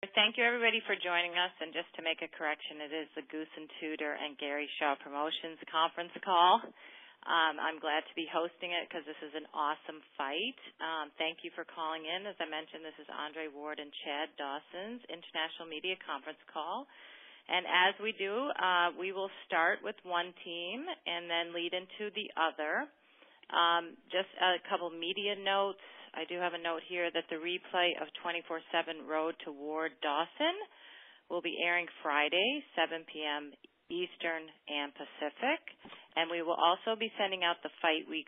Thank you, everybody, for joining us. And just to make a correction, it is the Goose and Tudor and Gary Shaw Promotions conference call. I'm glad to be hosting it because this is an awesome fight. Thank you for calling in. As I mentioned, this is Andre Ward and Chad Dawson's International Media Conference call. And as we do, we will start with one team and then lead into the other. Just a couple media notes. I do have a note here that the replay of 24/7 Road to Ward Dawson will be airing Friday, 7 p.m. Eastern and Pacific. And we will also be sending out the Fight Week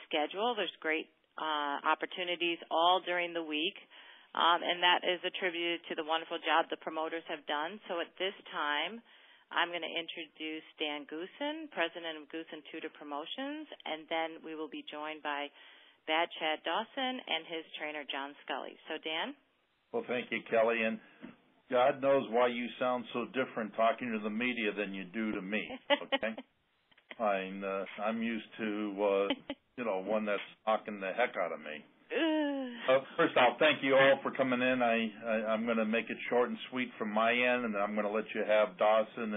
schedule. There's great opportunities all during the week, and that is attributed to the wonderful job the promoters have done. So at this time, I'm going to introduce Dan Goosen, president of Goose and Tudor Promotions, and then we will be joined by Bad Chad Dawson and his trainer, John Scully. So, Dan? Well, thank you, Kelly. And God knows why you sound so different talking to the media than you do to me, okay? I'm used to, one that's knocking the heck out of me. First off, thank you all for coming in. I'm going to make it short and sweet from my end, and I'm going to let you have Dawson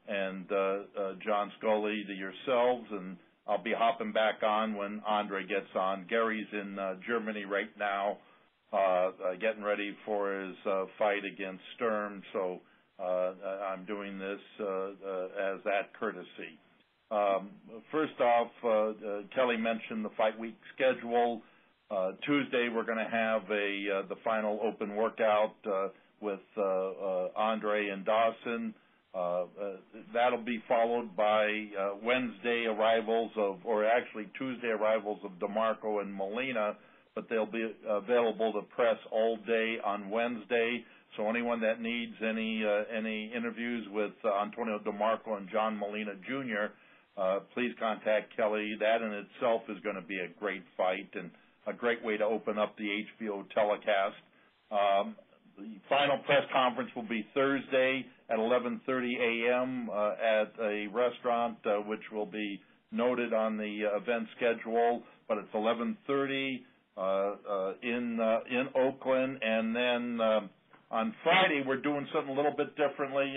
and John Scully to yourselves, and I'll be hopping back on when Andre gets on. Gary's in Germany right now, getting ready for his fight against Sturm, so I'm doing this as that courtesy. First off, Kelly mentioned the Fight Week schedule. Tuesday we're going to have the final open workout with Andre and Dawson. That'll be followed by Tuesday arrivals of DeMarco and Molina, but they'll be available to press all day on Wednesday. So anyone that needs any interviews with Antonio DeMarco and John Molina Jr., please contact Kelly. That in itself is going to be a great fight and a great way to open up the HBO telecast. The final press conference will be Thursday at 11:30 a.m. At a restaurant, which will be noted on the event schedule. But it's 11:30 in Oakland, and then on Friday we're doing something a little bit differently.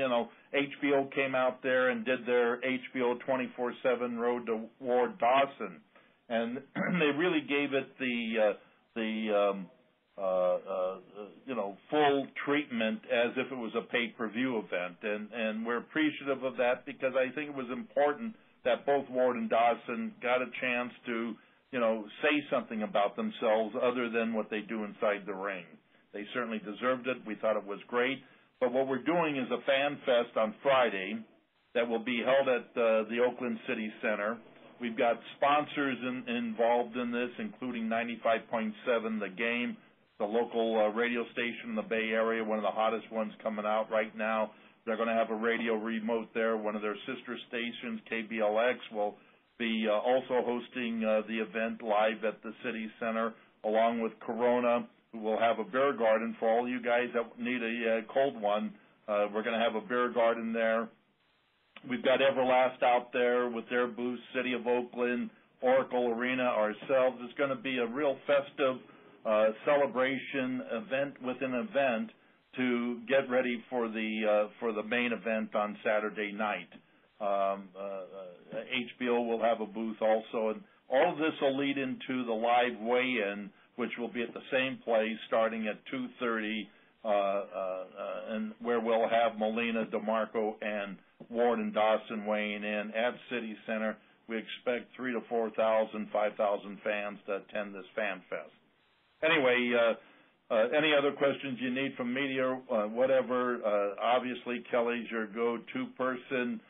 HBO came out there and did their HBO 24/7 Road to Ward Dawson, and they really gave it the full treatment as if it was a pay-per-view event, and we're appreciative of that because I think it was important that both Ward and Dawson got a chance to, say something about themselves other than what they do inside the ring. They certainly deserved it. We thought it was great. But what we're doing is a fan fest on Friday that will be held at the Oakland City Center. We've got sponsors involved in this, including 95.7 The Game, the local radio station in the Bay Area, one of the hottest ones coming out right now. They're going to have a radio remote there. One of their sister stations, KBLX, will be also hosting the event live at the City Center, along with Corona, who will have a beer garden for all you guys that need a cold one. We're going to have a beer garden there. We've got Everlast out there with their booth, City of Oakland, Oracle Arena, ourselves. It's going to be a real festive celebration event within event to get ready for the main event on Saturday night. HBO will have a booth also, and all of this will lead into the live weigh-in, which will be at the same place starting at 2:30, and where we'll have Molina, DeMarco, and Ward and Dawson weighing in at City Center. We expect 3,000 to 4,000, 5,000 fans to attend this fan fest. Anyway, any other questions you need from media, whatever, obviously Kelly's your go-to person.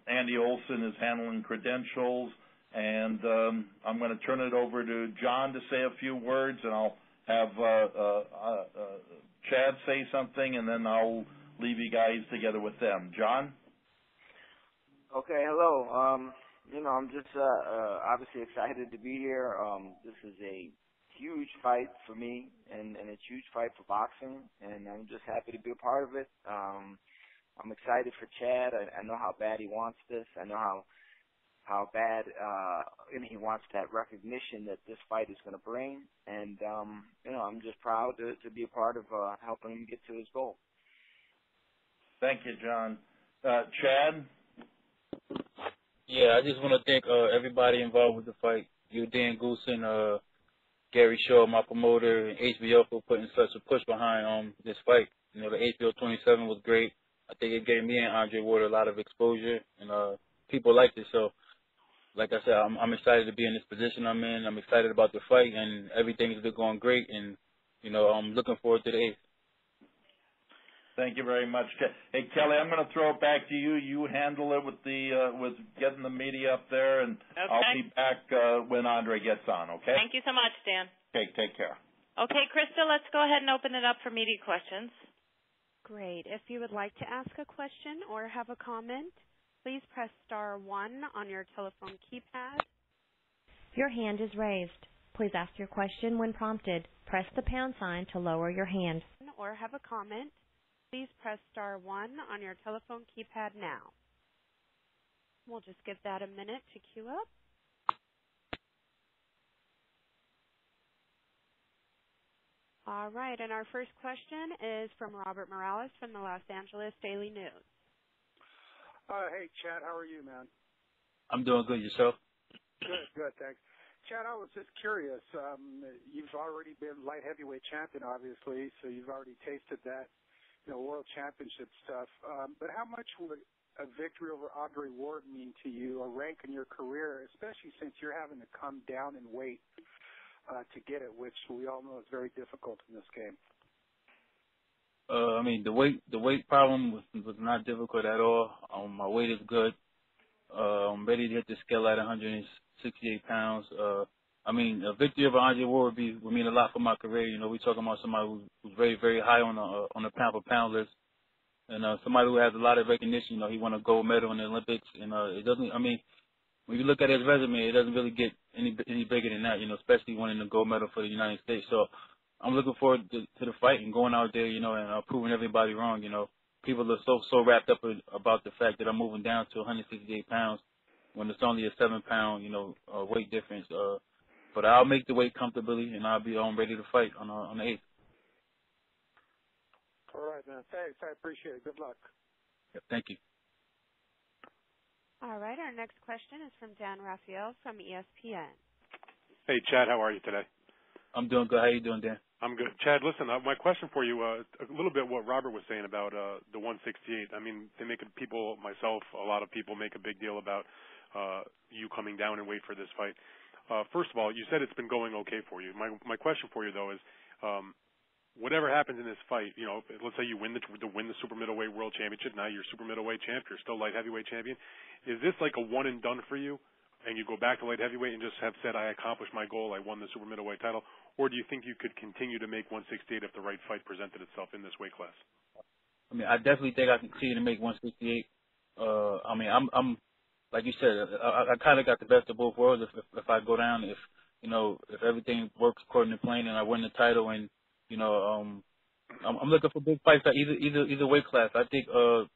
Andy Olson is handling credentials, and I'm going to turn it over to John to say a few words, and I'll have Chad say something, and then I'll leave you guys together with them. John? Okay, hello. I'm just obviously excited to be here. This is a huge fight for me, and a huge fight for boxing, and I'm just happy to be a part of it. I'm excited for Chad. I know how bad he wants this. I know how bad and he wants that recognition that this fight is going to bring. And I'm just proud to be a part of helping him get to his goal. Thank you, John. Chad? Yeah, I just want to thank everybody involved with the fight. You, Dan Goosen, Gary Shaw, my promoter, and HBO for putting such a push behind this fight. You know, the HBO 27 was great. I think it gave me and Andre Ward a lot of exposure, and people liked it. So, like I said, I'm excited to be in this position I'm in. I'm excited about the fight, and everything's been going great. And, I'm looking forward to the 8th. Thank you very much. Hey, Kelly, I'm going to throw it back to you. You handle it with with getting the media up there, and okay. I'll be back when Andre gets on, okay? Thank you so much, Dan. Okay, take care. Okay, Krista, let's go ahead and open it up for media questions. Great. If you would like to ask a question or have a comment, please press star 1 on your telephone keypad. Your hand is raised. Please ask your question when prompted. Press the pound sign to lower your hand. Or have a comment, please press star 1 on your telephone keypad now. We'll just give that a minute to queue up. All right, and our first question is from Robert Morales from the Los Angeles Daily News. Hey, Chad, how are you, man? I'm doing good. Yourself? Good, thanks. Chad, I was just curious. You've already been light heavyweight champion, obviously, so you've already tasted that, world championship stuff. But how much would a victory over Andre Ward mean to you, or rank in your career, especially since you're having to come down in weight to get it, which we all know is very difficult in this game? The weight problem was not difficult at all. My weight is good. I'm ready to hit the scale at 168 pounds. A victory over Andre Ward would mean a lot for my career. We're talking about somebody who's very, very high on the pound for pound list, and somebody who has a lot of recognition. He won a gold medal in the Olympics, and it doesn't. When you look at his resume, it doesn't really get any bigger than that. Especially winning the gold medal for the United States. So I'm looking forward to the fight and going out there, and proving everybody wrong. People are so wrapped up about the fact that I'm moving down to 168 pounds when it's only a 7-pound, weight difference. But I'll make the weight comfortably, and I'll be ready to fight on the 8th. All right, man. Thanks. I appreciate it. Good luck. Yeah, thank you. All right, our next question is from Dan Raphael from ESPN. Hey, Chad, how are you today? I'm doing good. How you doing, Dan? I'm good. Chad, listen, my question for you, a little bit what Robert was saying about the 168. They make myself, a lot of people make a big deal about you coming down and wait for this fight. First of all, you said it's been going okay for you. My question for you, though, is whatever happens in this fight, let's say you win the super middleweight world championship. Now you're super middleweight champ. You're still light heavyweight champion. Is this like a one and done for you, and you go back to light heavyweight and just have said, I accomplished my goal, I won the super middleweight title? Or do you think you could continue to make 168 if the right fight presented itself in this weight class? I definitely think I can continue to make 168. I'm like you said, I kind of got the best of both worlds. If I go down, if everything works according to plan and I win the title, and I'm looking for big fights at either weight class. I think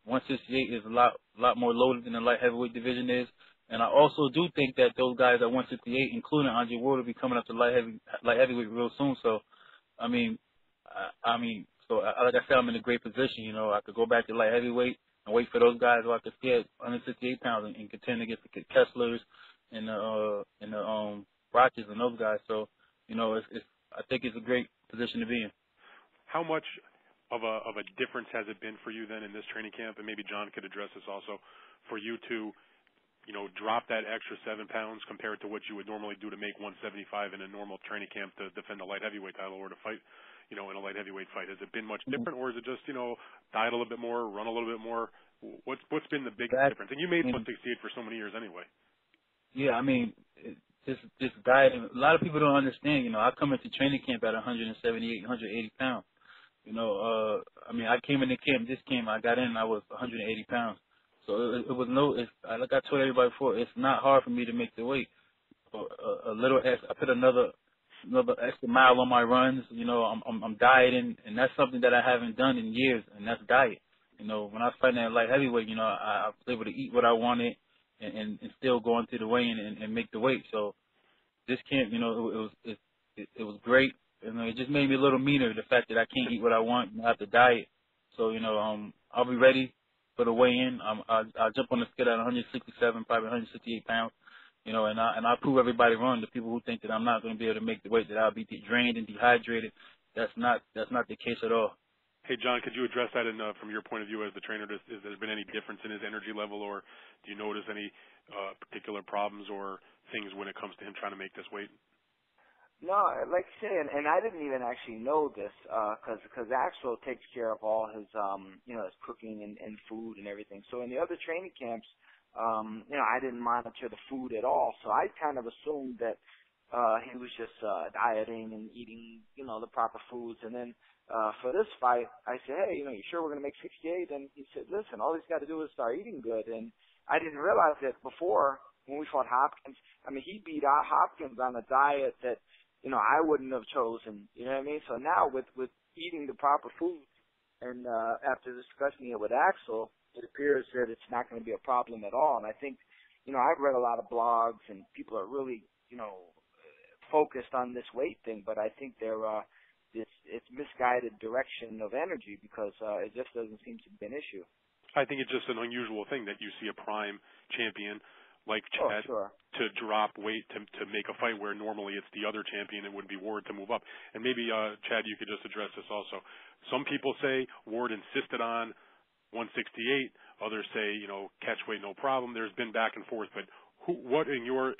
168 is a lot more loaded than the light heavyweight division is. And I also do think that those guys at 168, including Andre Ward, will be coming up to light heavyweight real soon. So, like I said, I'm in a great position. I could go back to light heavyweight and wait for those guys, or I could stay at 168 pounds and contend against the Kesslers and the Roches and those guys. So, I think it's a great position to be in. How much of a difference has it been for you then in this training camp? And maybe John could address this also, for you to drop that extra 7 pounds compared to what you would normally do to make 175 in a normal training camp to defend a light heavyweight title or to fight, in a light heavyweight fight. Has it been much different, or is it just, diet a little bit more, run a little bit more? What's been the biggest difference? And you made 168 for so many years anyway. Yeah, this diet, a lot of people don't understand, I come into training camp at 178, 180 pounds. I came into this camp, I got in, I was 180 pounds. So it was like I told everybody before, it's not hard for me to make the weight. A little extra, I put another extra mile on my runs. I'm dieting, and that's something that I haven't done in years, and that's diet. When I was fighting at light heavyweight, I was able to eat what I wanted, and still go into the weigh-in and make the weight. So this camp, it was great. It just made me a little meaner, the fact that I can't eat what I want and I have to diet. So, I'll be ready for the weigh-in. I'll jump on the scale at 167, probably 168 pounds. And I prove everybody wrong. The people who think that I'm not going to be able to make the weight, that I'll be drained and dehydrated, that's not the case at all. Hey, John, could you address that from your point of view as the trainer? Has there been any difference in his energy level, or do you notice any particular problems or things when it comes to him trying to make this weight? No, like you say, and I didn't even actually know this, cause Axel takes care of all his, his cooking and food and everything. So in the other training camps, I didn't monitor the food at all. So I kind of assumed that, he was just, dieting and eating, the proper foods. And then, for this fight, I said, hey, you sure we're going to make 68? And he said, listen, all he's got to do is start eating good. And I didn't realize that before when we fought Hopkins. I mean, he beat out Hopkins on a diet that, I wouldn't have chosen, you know what I mean? So now with eating the proper food and, after discussing it with Axel, it appears that it's not going to be a problem at all. And I think, I've read a lot of blogs and people are really, focused on this weight thing, but I think it's misguided direction of energy because, it just doesn't seem to be an issue. I think it's just an unusual thing that you see a prime champion like Chad to drop weight to make a fight where normally it's the other champion. It would be Ward to move up. And maybe, Chad, you could just address this also. Some people say Ward insisted on 168. Others say, catch weight, no problem. There's been back and forth. But what in your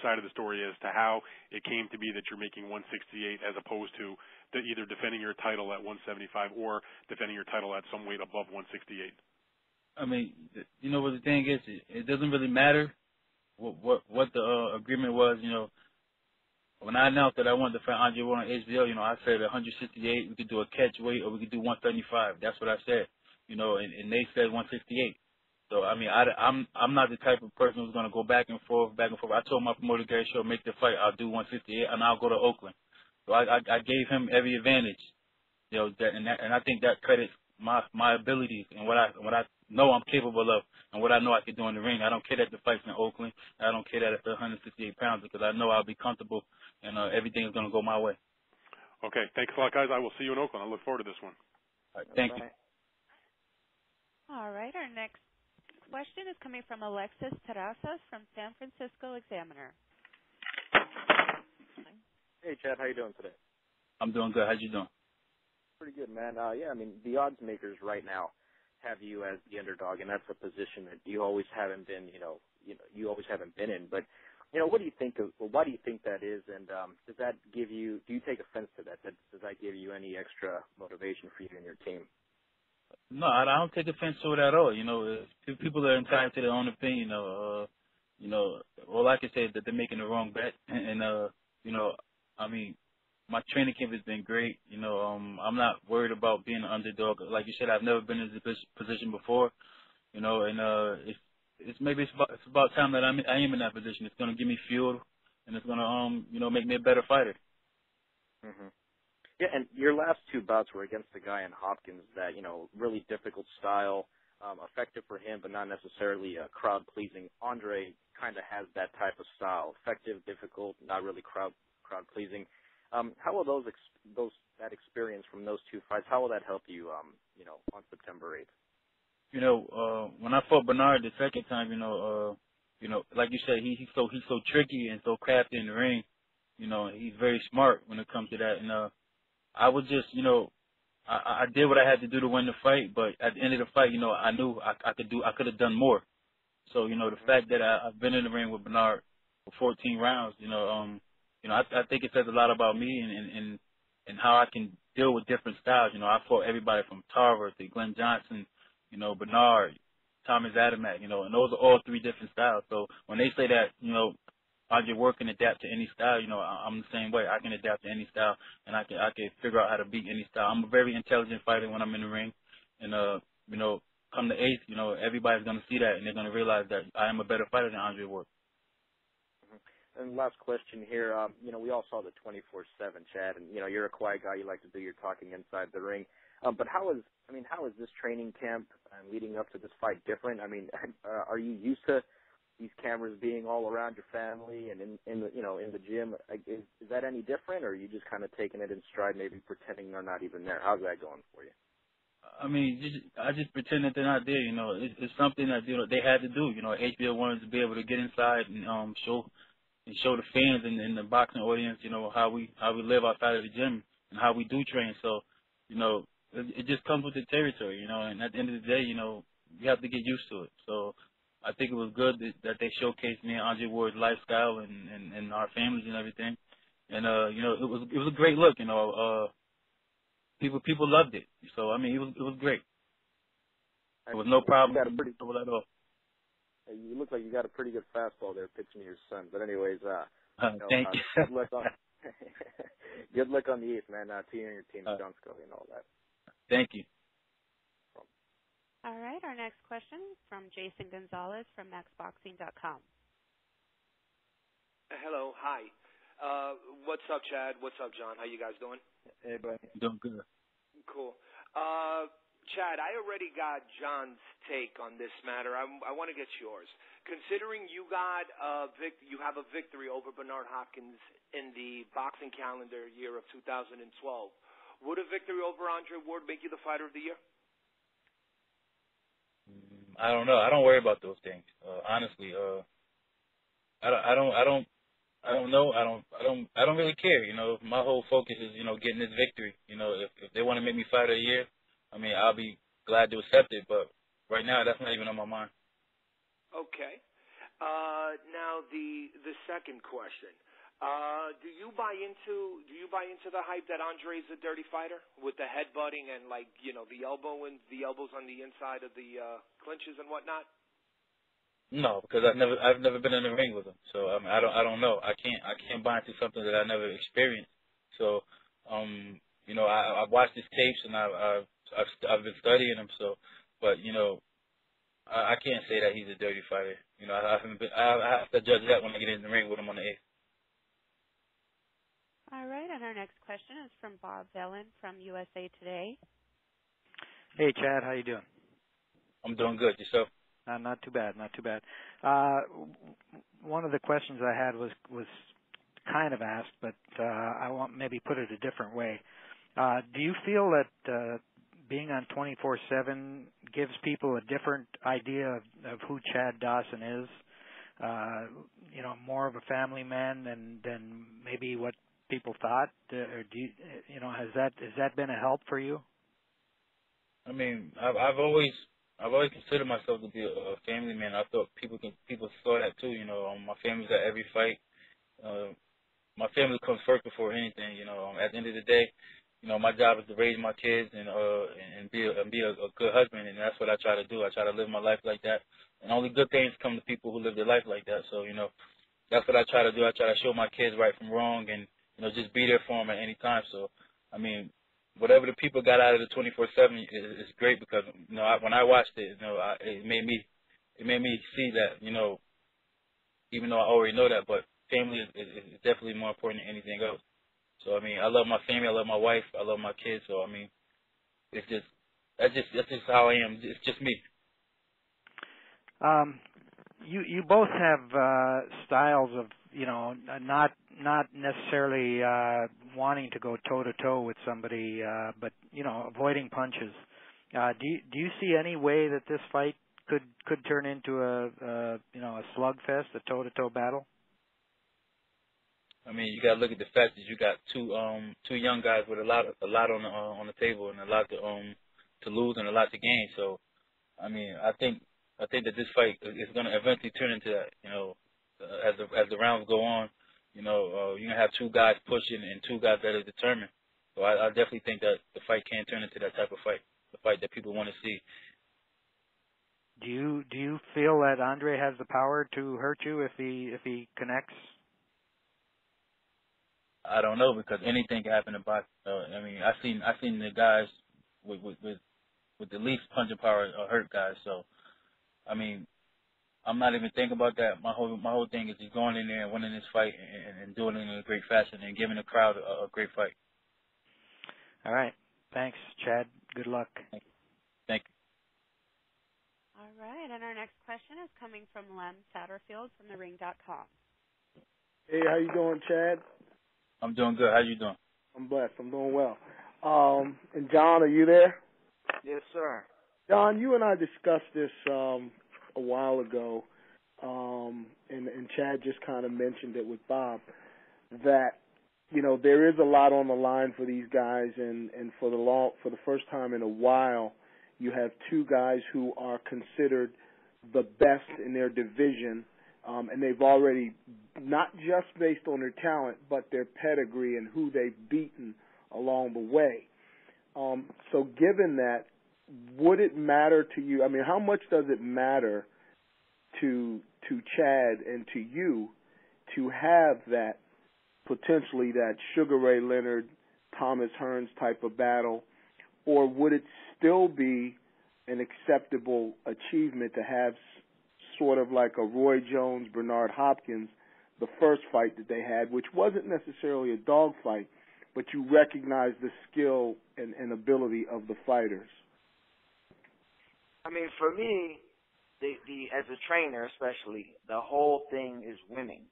side of the story as to how it came to be that you're making 168 as opposed to either defending your title at 175 or defending your title at some weight above 168? I mean, what the thing is, it doesn't really matter what the agreement was. When I announced that I wanted to fight Andre Ward on HBO, I said 168, we could do a catch weight or we could do 135. That's what I said, and they said 168. So, I mean, I'm not the type of person who's going to go back and forth. I told my promoter, Gary Shaw, make the fight, I'll do 168 and I'll go to Oakland. So I gave him every advantage, and I think that credits my abilities and what I know I'm capable of and what I know I can do in the ring. I don't care that the fight's in Oakland. I don't care that it's 168 pounds because I know I'll be comfortable and everything is going to go my way. Okay. Thanks a lot, guys. I will see you in Oakland. I look forward to this one. All right, thank you. All right. Our next question is coming from Alexis Terrazas from San Francisco Examiner. Hey, Chad. How you doing today? I'm doing good. How you doing? Pretty good, man. Yeah, I mean, the odds makers right now have you as the underdog, and that's a position that you always haven't been, you always haven't been in. But, what do you think of, or why do you think that is? And does that give you, do you take offense to that? Does that give you any extra motivation for you and your team? No, I don't take offense to it at all. People are entitled to their own opinion. All I can say is that they're making the wrong bet. And I mean, my training camp has been great. I'm not worried about being an underdog. Like you said, I've never been in this position before. And it's about time that I am in that position. It's going to give me fuel, and it's going to make me a better fighter. Mm-hmm. Yeah, and your last two bouts were against a guy in Hopkins that really difficult style, effective for him, but not necessarily crowd pleasing. Andre kind of has that type of style, effective, difficult, not really crowd pleasing. How will that experience from those two fights, how will that help you, on September 8th? When I fought Bernard the second time, like you said, he's so tricky and so crafty in the ring. He's very smart when it comes to that. And I was just, I did what I had to do to win the fight, but at the end of the fight, I knew I could have done more. So, the fact that I've been in the ring with Bernard for 14 rounds, I think it says a lot about me and how I can deal with different styles. I fought everybody from Tarver to Glenn Johnson, Bernard, Thomas Adamak, and those are all three different styles. So when they say that, Andre Ward can adapt to any style, I'm the same way. I can adapt to any style, and I can figure out how to beat any style. I'm a very intelligent fighter when I'm in the ring, and come the 8th, everybody's going to see that, and they're going to realize that I am a better fighter than Andre Ward. And last question here, we all saw the 24/7, Chad, and you're a quiet guy. You like to do your talking inside the ring. But how is this training camp leading up to this fight different? I mean, are you used to these cameras being all around your family and in the in the gym, is that any different, or are you just kind of taking it in stride, maybe pretending they're not even there? How's that going for you? I mean, I just pretend that they're not there. It's something that they had to do. HBO wanted to be able to get inside and show the fans and the boxing audience, how we live outside of the gym and how we do train. So, it just comes with the territory, and at the end of the day, you have to get used to it. So I think it was good that they showcased me and Andre Ward's lifestyle and our families and everything. And it was a great look, people loved it. So I mean it was great. There was no problem at all. You look like you got a pretty good fastball there pitching to your son. But anyways, thank you. Good luck on good luck on the East, man. To you and your team, John Scully and all that. Thank you. All right, our next question from Jason Gonzalez from MaxBoxing.com. Hello, hi. What's up, Chad? What's up, John? How you guys doing? Hey, buddy. Doing good. Cool. Chad, I already got John's take on this matter. I want to get yours. Considering you you have a victory over Bernard Hopkins in the boxing calendar year of 2012, would a victory over Andre Ward make you the fighter of the year? I don't know. I don't worry about those things. Honestly, I don't know. I don't really care. My whole focus is getting this victory. If they want to make me fighter of the year, I mean, I'll be glad to accept it. But right now, that's not even on my mind. Okay. Now the second question. Do you buy into the hype that Andre's a dirty fighter with the headbutting and the elbows on the inside of the clinches and whatnot? No, because I've never been in the ring with him, so I don't know. I can't buy into something that I never experienced. So, I've watched his tapes and I've been studying him. So, but I can't say that he's a dirty fighter. I have to judge that when I get in the ring with him on the 8th. All right, and our next question is from Bob Vellin from USA Today. Hey, Chad, how you doing? I'm doing good. Yourself? Not too bad, not too bad. One of the questions I had was kind of asked, but I want maybe put it a different way. Do you feel that being on 24/7 gives people a different idea of who Chad Dawson is? More of a family man than maybe what people thought, or do you, has that been a help for you? I mean, I've always considered myself to be a family man. I thought people saw that too. My family's at every fight. My family comes first before anything. At the end of the day, my job is to raise my kids and be a good husband, and that's what I try to do. I try to live my life like that, and only good things come to people who live their life like that. So that's what I try to do. I try to show my kids right from wrong, and just be there for them at any time. So, I mean, whatever the people got out of the 24/7 is great because when I watched it, it made me see that even though I already know that, but family is definitely more important than anything else. So I mean, I love my family, I love my wife, I love my kids. So I mean, that's just how I am. It's just me. You both have styles of not necessarily wanting to go toe to toe with somebody, but avoiding punches. Do you see any way that this fight could turn into a slugfest, a toe to toe battle? I mean, you got to look at the fact that you got two young guys with a lot on the table and a lot to lose and a lot to gain. So, I mean, I think that this fight is going to eventually turn into that. As the rounds go on, you're gonna have two guys pushing and two guys that are determined. So I definitely think that the fight can turn into that type of fight, the fight that people want to see. Do you feel that Andre has the power to hurt you if he connects? I don't know because anything can happen in boxing. I mean, I seen the guys with the least punching power hurt guys. So, I mean, I'm not even thinking about that. My whole thing is just going in there and winning this fight and doing it in a great fashion and giving the crowd a great fight. All right. Thanks, Chad. Good luck. Thank you. All right, and our next question is coming from Lem Satterfield from TheRing.com. Hey, how you doing, Chad? I'm doing good. How you doing? I'm blessed. I'm doing well. And John, are you there? Yes, sir. John, you and I discussed this a while ago, and Chad just kind of mentioned it with Bob, that, you know, there is a lot on the line for these guys, and for the first time in a while, you have two guys who are considered the best in their division, and they've already, not just based on their talent, but their pedigree and who they've beaten along the way. So given that, would it matter to you? I mean, how much does it matter to Chad and to you to have that, potentially that Sugar Ray Leonard, Thomas Hearns type of battle, or would it still be an acceptable achievement to have sort of like a Roy Jones, Bernard Hopkins, the first fight that they had, which wasn't necessarily a dog fight, but you recognize the skill and ability of the fighters? I mean, for me, the as a trainer especially, the whole thing is winning.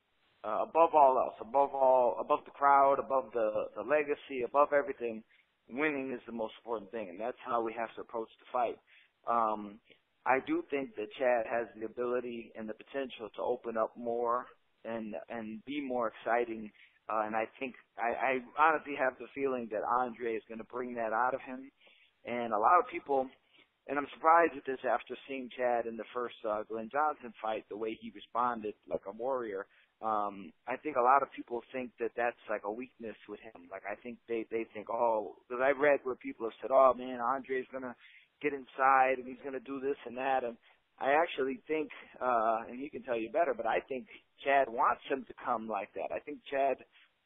Above all else, above the crowd, above the legacy, above everything, winning is the most important thing, and that's how we have to approach the fight. I do think that Chad has the ability and the potential to open up more and be more exciting, and I think I honestly have the feeling that Andre is going to bring that out of him, and a lot of people. And I'm surprised at this after seeing Chad in the first Glenn Johnson fight, the way he responded like a warrior. I think a lot of people think that that's like a weakness with him. Like, I think they think, oh, because I've read where people have said, oh, man, Andre's going to get inside and he's going to do this and that. And I actually think, and he can tell you better, but I think Chad wants him to come like that. I think Chad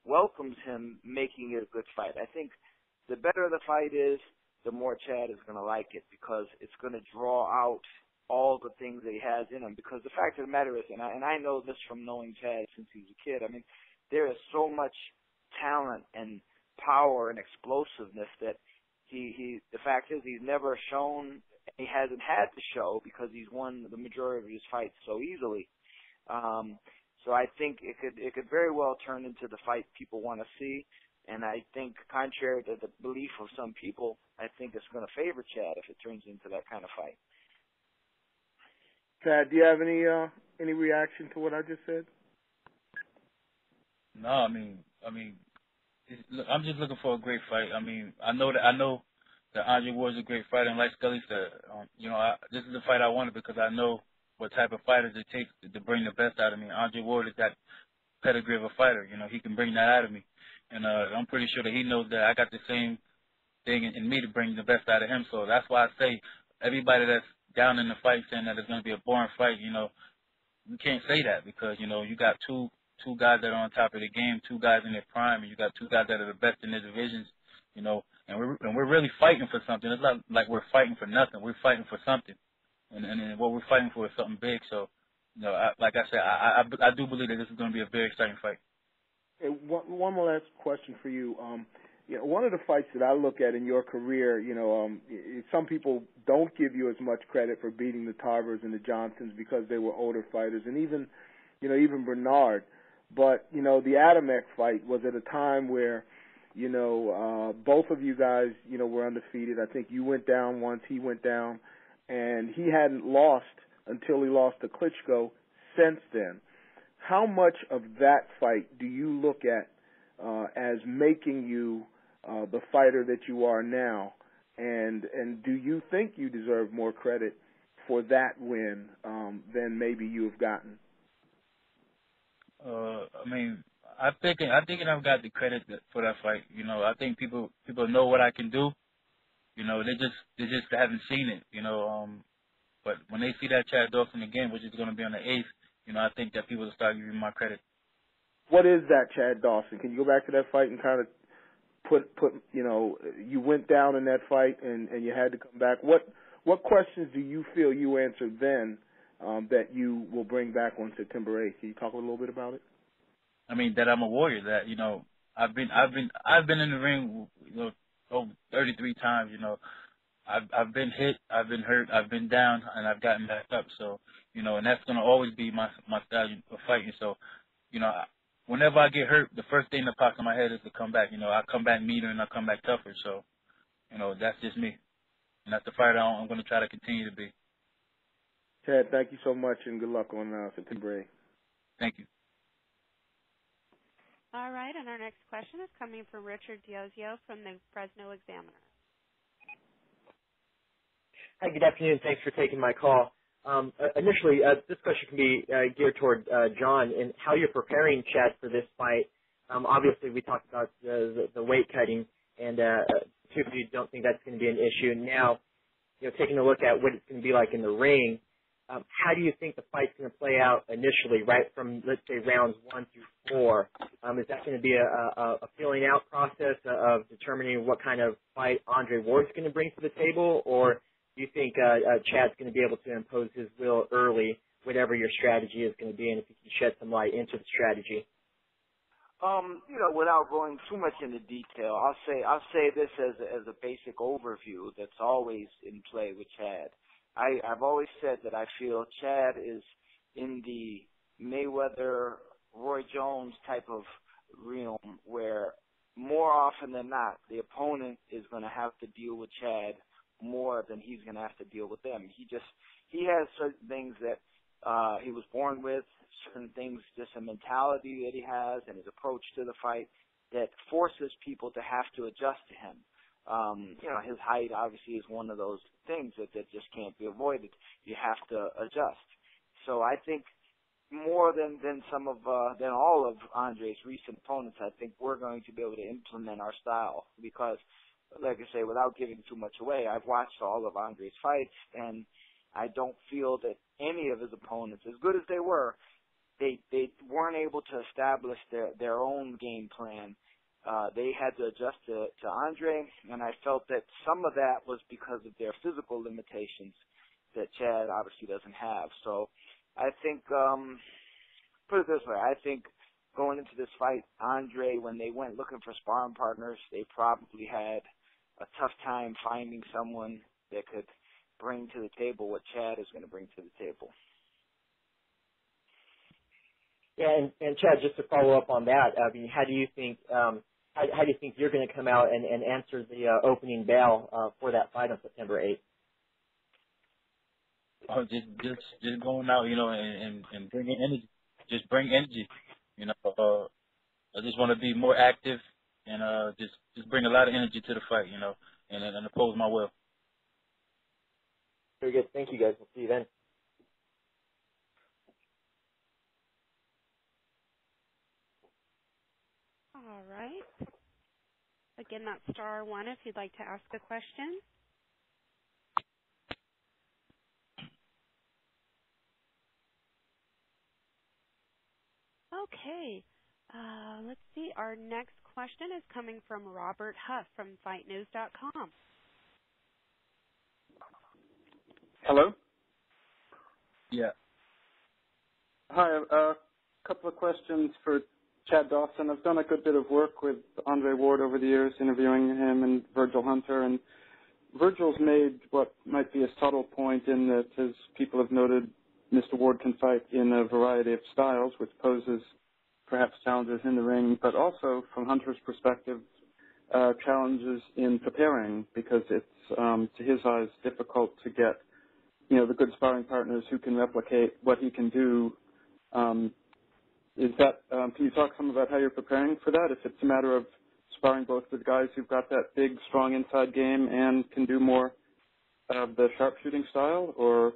welcomes him making it a good fight. I think the better the fight is, the more Chad is going to like it, because it's going to draw out all the things that he has in him. Because the fact of the matter is, and I know this from knowing Chad since he was a kid, I mean, there is so much talent and power and explosiveness that the fact is he's never shown, he hasn't had to show, because he's won the majority of his fights so easily. So I think it could very well turn into the fight people want to see. And I think, contrary to the belief of some people, I think it's going to favor Chad if it turns into that kind of fight. Chad, do you have any reaction to what I just said? No, I mean, I'm just looking for a great fight. I mean, I know that Andre Ward's a great fighter, and like Scully said, this is the fight I wanted because I know what type of fighters it takes to bring the best out of me. Andre Ward is that pedigree of a fighter. You know, he can bring that out of me. And I'm pretty sure that he knows that I got the same thing in me to bring the best out of him. So that's why I say everybody that's down in the fight saying that it's going to be a boring fight, you can't say that, because, you got two guys that are on top of the game, two guys in their prime, and you got two guys that are the best in their divisions, and we're really fighting for something. It's not like we're fighting for nothing. We're fighting for something. And what we're fighting for is something big. So, like I said, I do believe that this is going to be a very exciting fight. Hey, one more last question for you. One of the fights that I look at in your career, some people don't give you as much credit for beating the Tarvers and the Johnsons because they were older fighters, and even Bernard. But, the Adamek fight was at a time where, both of you guys, were undefeated. I think you went down once, he went down, and he hadn't lost until he lost to Klitschko since then. How much of that fight do you look at as making you the fighter that you are now, and do you think you deserve more credit for that win than maybe you have gotten? I think I've got the credit for that fight. I think people know what I can do. They just haven't seen it. But when they see that Chad Dawson again, which is going to be on the 8th, I think that people will start giving me my credit. What is that Chad Dawson? Can you go back to that fight and kind of put you went down in that fight and you had to come back. What questions do you feel you answered then that you will bring back on September 8th? Can you talk a little bit about it? I mean, that I'm a warrior, that, I've been in the ring, over 33 times, I've been hit, I've been hurt, I've been down, and I've gotten back up. So, and that's gonna always be my style of fighting. So, whenever I get hurt, the first thing that pops in my head is to come back. I come back meaner and I come back tougher. So, that's just me, and that's the fighter I'm gonna try to continue to be. Chad, thank you so much, and good luck on September break. Thank you. All right, and our next question is coming from Richard Diozio from the Fresno Examiner. Hi, good afternoon. Thanks for taking my call. Initially, this question can be geared toward John and how you're preparing Chad for this fight. Obviously, we talked about the weight cutting, and two of you don't think that's going to be an issue. Now, taking a look at what it's going to be like in the ring, how do you think the fight's going to play out initially, right from, let's say, rounds 1 through 4? Is that going to be a feeling out process of determining what kind of fight Andre Ward's going to bring to the table, or do you think Chad's going to be able to impose his will early, whatever your strategy is going to be, and if you can shed some light into the strategy? Without going too much into detail, I'll say this as a basic overview that's always in play with Chad. I've always said that I feel Chad is in the Mayweather, Roy Jones type of realm where more often than not the opponent is going to have to deal with Chad more than he's going to have to deal with them. He has certain things that he was born with, certain things, just a mentality that he has and his approach to the fight that forces people to have to adjust to him. His height obviously is one of those things that just can't be avoided. You have to adjust. So I think more than all of Andre's recent opponents, I think we're going to be able to implement our style because, like I say, without giving too much away, I've watched all of Andre's fights, and I don't feel that any of his opponents, as good as they were, they weren't able to establish their own game plan. They had to adjust to Andre, and I felt that some of that was because of their physical limitations that Chad obviously doesn't have. So I think, put it this way, I think going into this fight, Andre, when they went looking for sparring partners, they probably had a tough time finding someone that could bring to the table what Chad is going to bring to the table. Yeah, and Chad, just to follow up on that, I mean, how do you think you're going to come out and answer the opening bell for that fight on September 8th? Oh, just going out, and bringing energy. Just bring energy. I just want to be more active and just bring a lot of energy to the fight, and oppose my will. Very good. Thank you, guys. We'll see you then. All right. Again, that's star 1 if you'd like to ask a question. Okay. Let's see. Our next question is coming from Robert Huff from FightNews.com. Hello? Yeah. Hi, a couple of questions for Chad Dawson. I've done a good bit of work with Andre Ward over the years, interviewing him and Virgil Hunter, and Virgil's made what might be a subtle point in that, as people have noted, Mr. Ward can fight in a variety of styles, which poses perhaps challenges in the ring, but also, from Hunter's perspective, challenges in preparing, because it's, to his eyes, difficult to get, the good sparring partners who can replicate what he can do. Can you talk some about how you're preparing for that? If it's a matter of sparring both with guys who've got that big, strong inside game and can do more of the sharpshooting style, or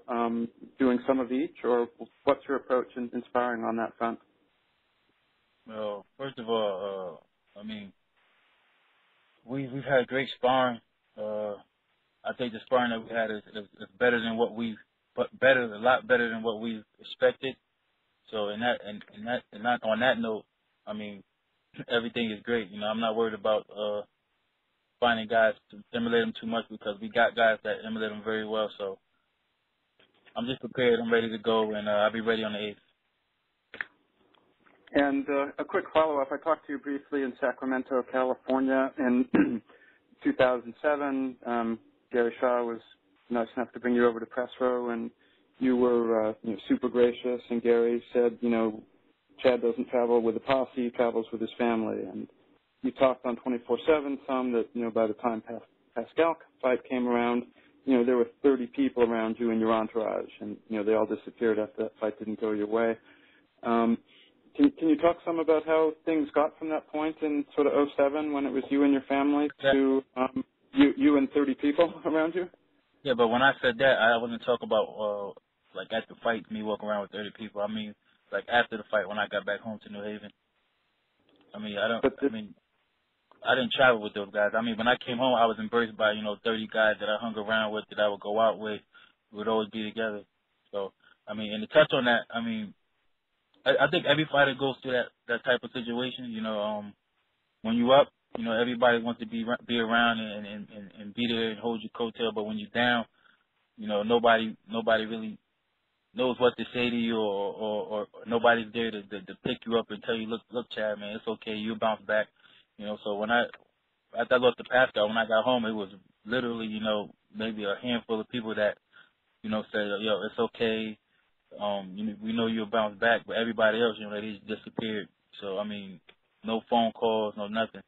doing some of each, or what's your approach in sparring on that front? Well, first of all, we've had great sparring. I think the sparring that we had is better than what a lot better than what we expected. So on that note, everything is great. I'm not worried about finding guys to emulate them too much, because we got guys that emulate them very well. So I'm just prepared. I'm ready to go, and I'll be ready on the 8th. And a quick follow-up. I talked to you briefly in Sacramento, California in 2007. Gary Shaw was nice enough to bring you over to press row, and you were super gracious. And Gary said, Chad doesn't travel with a posse; he travels with his family. And you talked on 24/7 some that by the time Pascal fight came around, there were 30 people around you and your entourage, and they all disappeared after that fight didn't go your way. Can you talk some about how things got from that point in sort of 07 when it was you and your family to you and 30 people around you? Yeah, but when I said that, I wasn't talking about like at the fight, me walking around with 30 people. I mean, like after the fight when I got back home to New Haven. I mean, I didn't travel with those guys. I mean, when I came home, I was embraced by 30 guys that I hung around with, that I would go out with. We would always be together. So, I mean, and to touch on that, I mean, I think every fighter goes through that type of situation. When you up, everybody wants to be around and be there and hold your coattail. But when you're down, nobody really knows what to say to you, or nobody's there to pick you up and tell you, look, Chad, man, it's okay, you'll bounce back. So after I lost to Pascal, when I got home, it was literally, maybe a handful of people that, said, yo, it's okay. We know you'll bounce back, but everybody else, they just disappeared. So I mean, no phone calls, no nothing,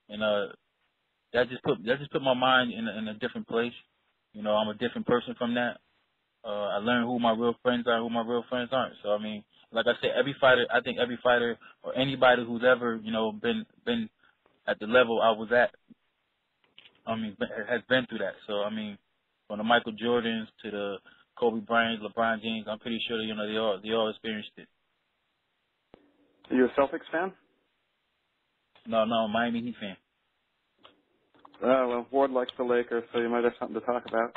and that just put my mind in a different place. I'm a different person from that. I learned who my real friends are, who my real friends aren't. So I mean, like I said, I think every fighter or anybody who's ever, been at the level I was at, I mean, has been through that. So I mean, from the Michael Jordans to the Kobe Bryant, LeBron James, I'm pretty sure they all experienced it. Are you a Celtics fan? No, Miami Heat fan. Well, Ward likes the Lakers, so you might have something to talk about.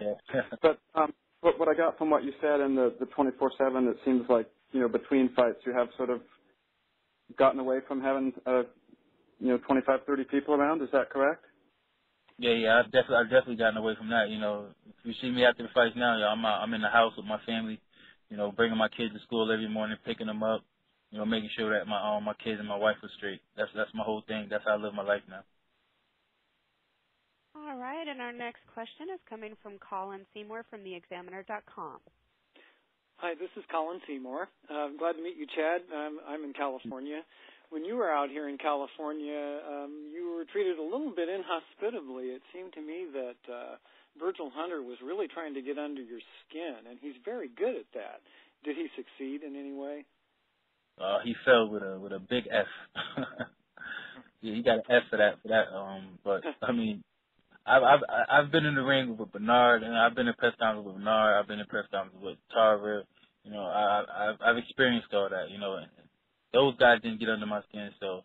Yeah. But what I got from what you said in the 24/7, it seems like between fights you have sort of gotten away from having 25, 30 people around. Is that correct? Yeah, I've definitely gotten away from that. If you see me after the fights now, I'm in the house with my family, bringing my kids to school every morning, picking them up, making sure that my kids and my wife are straight. That's my whole thing. That's how I live my life now. All right, and our next question is coming from Colin Seymour from theexaminer.com. Hi, this is Colin Seymour. I'm glad to meet you, Chad. I'm in California. When you were out here in California, you were treated a little bit inhospitably. It seemed to me that Virgil Hunter was really trying to get under your skin, and he's very good at that. Did he succeed in any way? He fell with a big F. Yeah, he got an F for that. But I mean, I've been in the ring with Bernard, and I've been in press conferences with Bernard. I've been in press conferences with Tarver. I've experienced all that. And those guys didn't get under my skin, so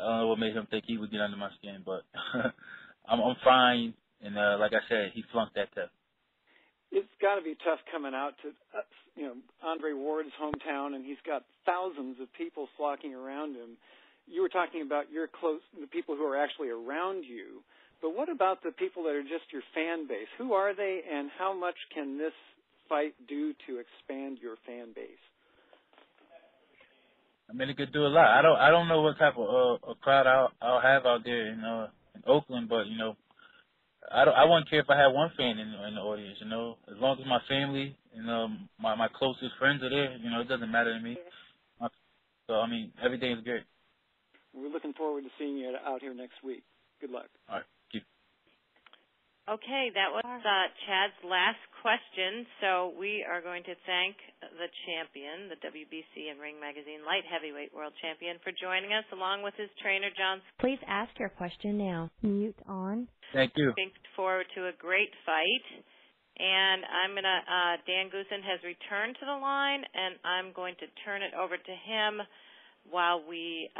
I don't know what made him think he would get under my skin. But I'm fine, and like I said, he flunked that test. It's got to be tough coming out to Andre Ward's hometown, and he's got thousands of people flocking around him. You were talking about the people who are actually around you. But what about the people that are just your fan base? Who are they, and how much can this fight do to expand your fan base? I mean, it could do a lot. I don't know what type of a crowd I'll have out there in Oakland, but I wouldn't care if I had one fan in the audience. As long as my family and my closest friends are there, it doesn't matter to me. So I mean, everything is great. We're looking forward to seeing you out here next week. Good luck. All right. Okay, that was Chad's last question. So we are going to thank the champion, the WBC and Ring Magazine Light Heavyweight World Champion, for joining us, along with his trainer, John. Please ask your question now. Mute on. Thank you. Looking forward to a great fight. And Dan Goosen has returned to the line, and I'm going to turn it over to him while we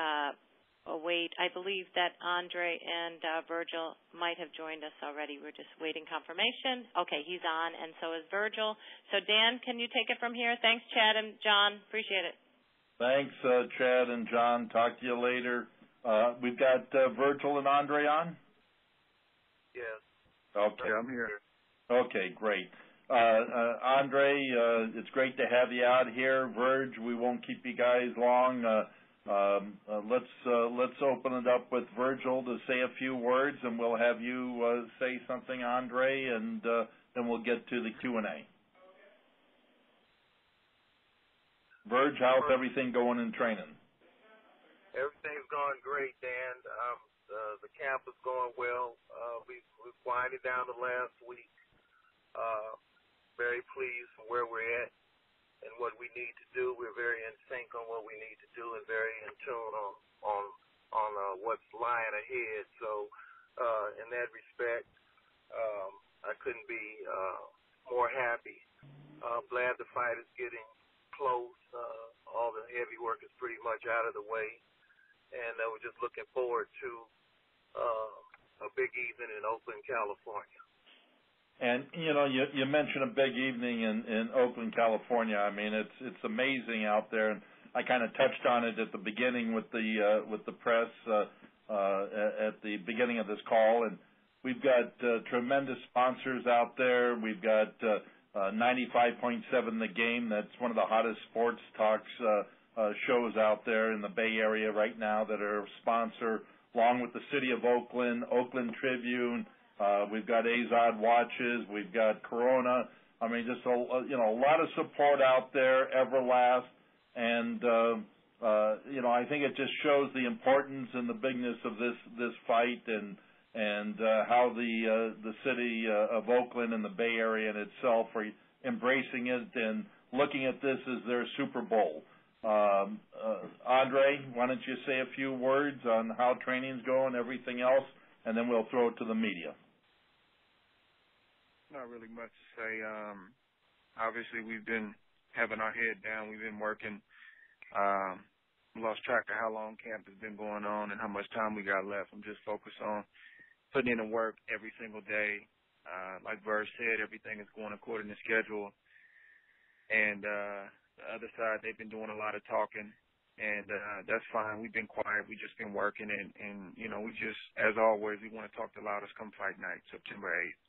await. I believe that Andre and Virgil might have joined us already. We're just waiting confirmation. Okay, he's on, and so is Virgil. So, Dan, can you take it from here? Thanks, Chad and John. Appreciate it. Thanks, Chad and John. Talk to you later. We've got Virgil and Andre on? Yes. Okay. Yeah, I'm here. Okay, great. Andre, it's great to have you out here. Virg, we won't keep you guys long. Let's open it up with Virgil to say a few words, and we'll have you say something, Andre, and then we'll get to the Q&A. Virg, how's everything going in training? Everything's going great, Dan. The camp is going well. We've winded down the last week. Very pleased with where we're at and what we need to do. We're very in sync on what we need to do and very in tune on what's lying ahead. So in that respect, I couldn't be more happy. Glad the fight is getting close. All the heavy work is pretty much out of the way, and we're just looking forward to a big evening in Oakland, California. And you mentioned a big evening in Oakland, California. I mean, it's amazing out there, and I kind of touched on it at the beginning with the press at the beginning of this call. And we've got tremendous sponsors out there. We've got 95.7 The Game. That's one of the hottest sports talks shows out there in the Bay Area right now that are a sponsor, along with the City of Oakland, Oakland Tribune. We've got Azad Watches. We've got Corona. I mean, just a lot of support out there, Everlast, and I think it just shows the importance and the bigness of this fight and how the city of Oakland and the Bay Area in itself are embracing it and looking at this as their Super Bowl. Andre, why don't you say a few words on how training's going, everything else, and then we'll throw it to the media. Not really much to say. Obviously, we've been having our head down. We've been working. Lost track of how long camp has been going on and how much time we got left. I'm just focused on putting in the work every single day. Like Verge said, everything is going according to schedule. And the other side, they've been doing a lot of talking, and that's fine. We've been quiet. We've just been working, and we just, as always, we want to talk the loudest come fight night, September 8th.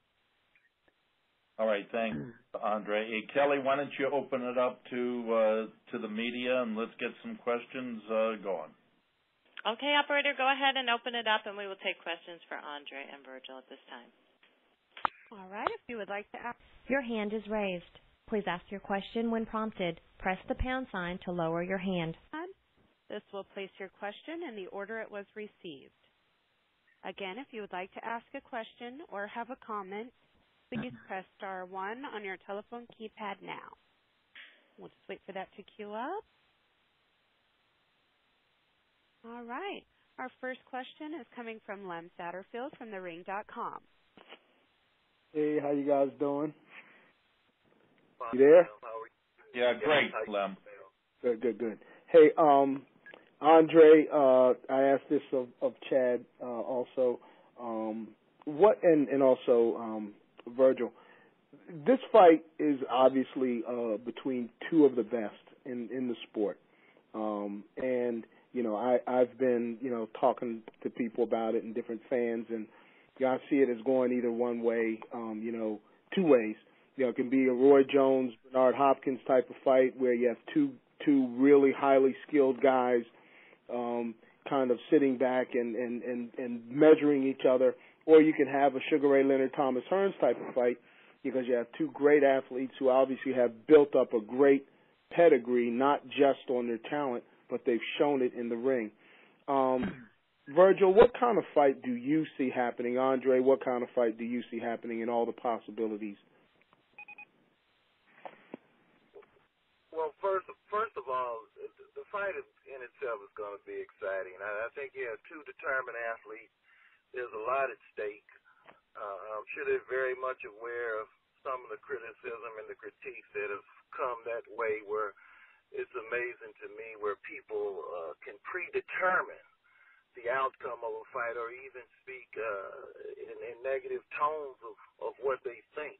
All right, thanks, Andre. Hey, Kelly, why don't you open it up to the media, and let's get some questions going. Okay, operator, go ahead and open it up, and we will take questions for Andre and Virgil at this time. All right, if you would like to ask. Your hand is raised. Please ask your question when prompted. Press the pound sign to lower your hand. This will place your question in the order it was received. Again, if you would like to ask a question or have a comment, please press star 1 on your telephone keypad now. We'll just wait for that to queue up. All right. Our first question is coming from Lem Satterfield from thering.com. Hey, how you guys doing? You there? Yeah, great, Lem. Good. Hey, Andre, I asked this of Chad also. What and also Virgil. This fight is obviously between two of the best in the sport, and I've been talking to people about it and different fans, and I see it as going either one way, two ways. It can be a Roy Jones, Bernard Hopkins type of fight where you have two really highly skilled guys kind of sitting back and measuring each other, or you can have a Sugar Ray Leonard, Thomas Hearns type of fight because you have two great athletes who obviously have built up a great pedigree, not just on their talent, but they've shown it in the ring. Virgil, what kind of fight do you see happening? Andre, what kind of fight do you see happening in all the possibilities? Well, first of all, the fight in itself is going to be exciting. I think you have two determined athletes. There's a lot at stake. I'm sure they're very much aware of some of the criticism and the critiques that have come that way, where it's amazing to me where people can predetermine the outcome of a fight or even speak in negative tones of what they think.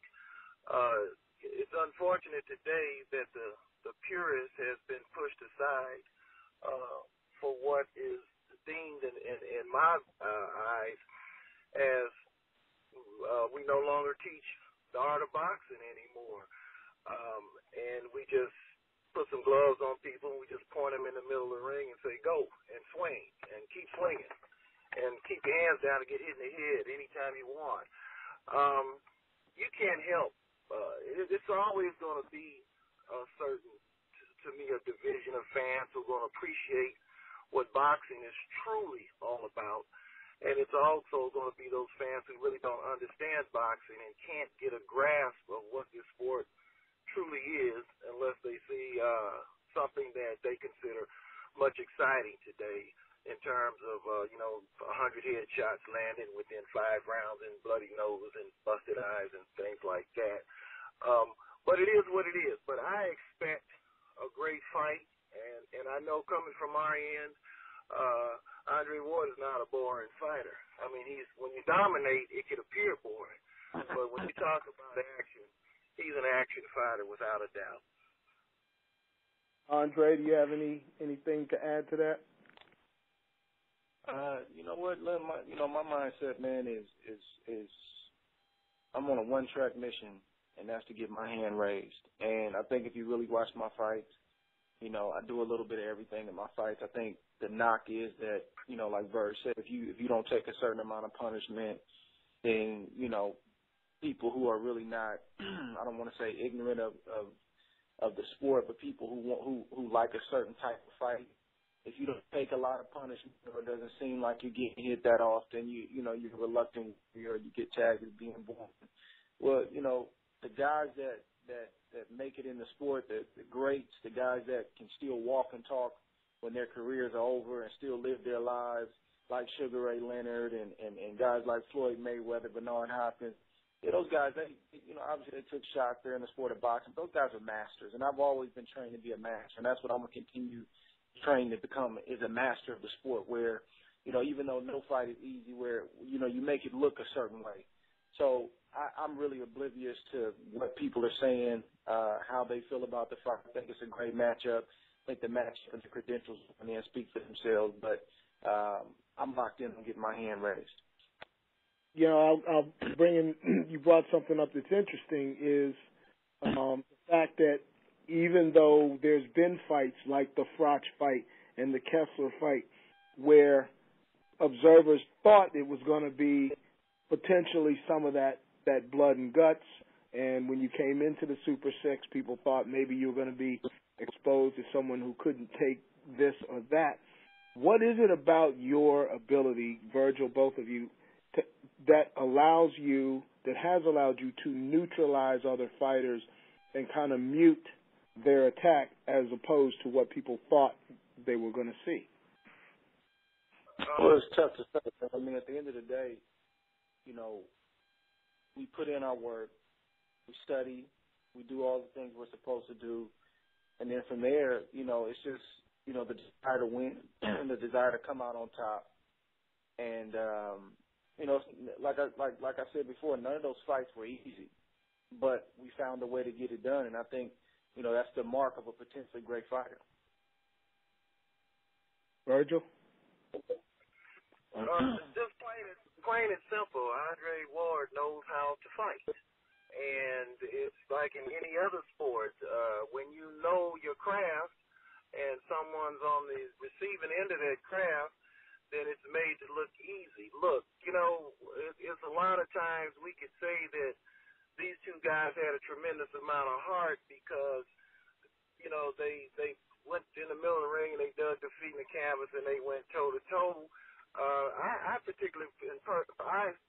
It's unfortunate today that the purist has been pushed aside for what is deemed in my eyes as we no longer teach the art of boxing anymore, and we just put some gloves on people, and we just point them in the middle of the ring and say, go, and swing, and keep swinging, and keep your hands down and get hit in the head anytime you want. You can't help. It's always going to be a certain, to me, a division of fans who are going to appreciate what boxing is truly all about. And it's also going to be those fans who really don't understand boxing and can't get a grasp of what this sport truly is unless they see something that they consider much exciting today in terms of, 100 headshots landing within 5 rounds and bloody noses and busted eyes and things like that. But it is what it is. But I expect a great fight, and I know coming from our end, Andre Ward is not a boring fighter. I mean, when you dominate, it can appear boring. But when you talk about action, he's an action fighter without a doubt. Andre, do you have anything to add to that? You know what, Lynn, my mindset, man, is I'm on a one-track mission, and that's to get my hand raised. And I think if you really watch my fights, I do a little bit of everything in my fights. I think the knock is that, like Verge said, if you don't take a certain amount of punishment, then, people who are really not, I don't want to say ignorant of the sport, but people who like a certain type of fight, if you don't take a lot of punishment or it doesn't seem like you're getting hit that often, you're reluctant or you get tagged as being born. Well, the guys that make it in the sport, the greats, the guys that can still walk and talk when their careers are over and still live their lives, like Sugar Ray Leonard and guys like Floyd Mayweather, Bernard Hopkins. Yeah, those guys, obviously they took shots there in the sport of boxing. Those guys are masters, and I've always been trained to be a master, and that's what I'm going to continue trained to become, is a master of the sport where, even though no fight is easy, where, you make it look a certain way. So I'm really oblivious to what people are saying, how they feel about the fight. I think it's a great matchup. I think the matchup and the credentials speak for themselves, but I'm locked in on getting my hand raised. I'll bring in, you brought something up that's interesting, is the fact that even though there's been fights like the Froch fight and the Kessler fight where observers thought it was going to be potentially some of that blood and guts, and when you came into the Super 6, people thought maybe you were going to be exposed as someone who couldn't take this or that. What is it about your ability, Virgil, both of you, that has allowed you to neutralize other fighters and kind of mute their attack as opposed to what people thought they were going to see? Well, it's tough to say. I mean, at the end of the day, we put in our work, we study, we do all the things we're supposed to do, and then from there, it's just, the desire to win and the desire to come out on top. And, like I said before, none of those fights were easy, but we found a way to get it done, and I think, that's the mark of a potentially great fighter. Virgil? Just plain and simple, Andre Ward knows how to fight. And it's like in any other sport, when you know your craft and someone's on the receiving end of that craft, then it's made to look easy. Look, it's a lot of times we could say that these two guys had a tremendous amount of heart because, they went in the middle of the ring and they dug their feet in the canvas and they went toe-to-toe. I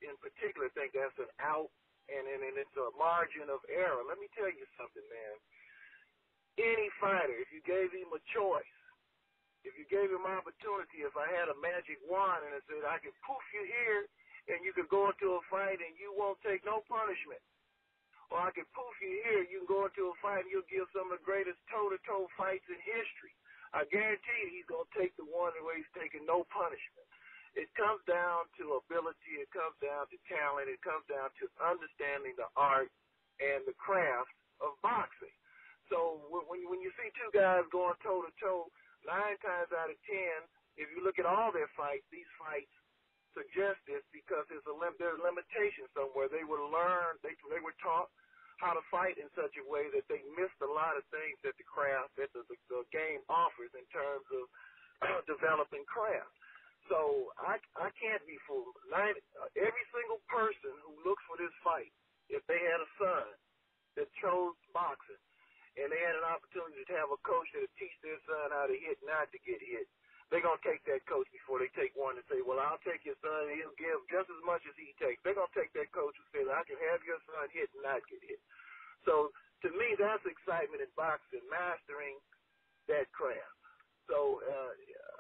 in particular think that's an out and it's a margin of error. Let me tell you something, man. Any fighter, if you gave him a choice, if you gave him opportunity, if I had a magic wand and I said I could poof you here and you could go into a fight and you won't take no punishment, or I could poof you here, you can go into a fight and you'll give some of the greatest toe-to-toe fights in history. I guarantee you he's going to take the one where he's taking no punishment. It comes down to ability. It comes down to talent. It comes down to understanding the art and the craft of boxing. So when you see two guys going toe-to-toe, 9 times out of 10, if you look at all their fights, these fights suggest this because there's a limitations somewhere. They were learned, they were taught how to fight in such a way that they missed a lot of things that the game offers in terms of developing craft. So I can't be fooled. Every single person who looks for this fight, if they had a son that chose boxing and they had an opportunity to have a coach that would teach their son how to hit, not to get hit, they're going to take that coach before they take one and say, well, I'll take your son and he'll give just as much as he takes. They're going to take that coach who says, I can have your son hit and not get hit. So to me, that's excitement in boxing, mastering that craft. So,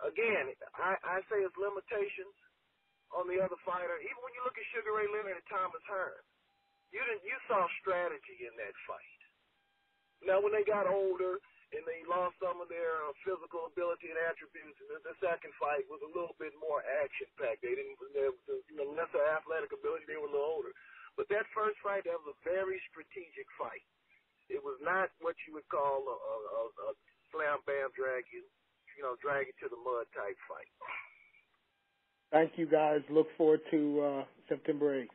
again, I say it's limitations on the other fighter. Even when you look at Sugar Ray Leonard and Thomas Hearns, you saw strategy in that fight. Now, when they got older and they lost some of their physical ability and attributes, and the second fight was a little bit more action-packed. They lesser athletic ability, they were a little older. But that first fight, that was a very strategic fight. It was not what you would call a slam-bam, drag you to the mud type fight. Thank you, guys. Look forward to September 8th.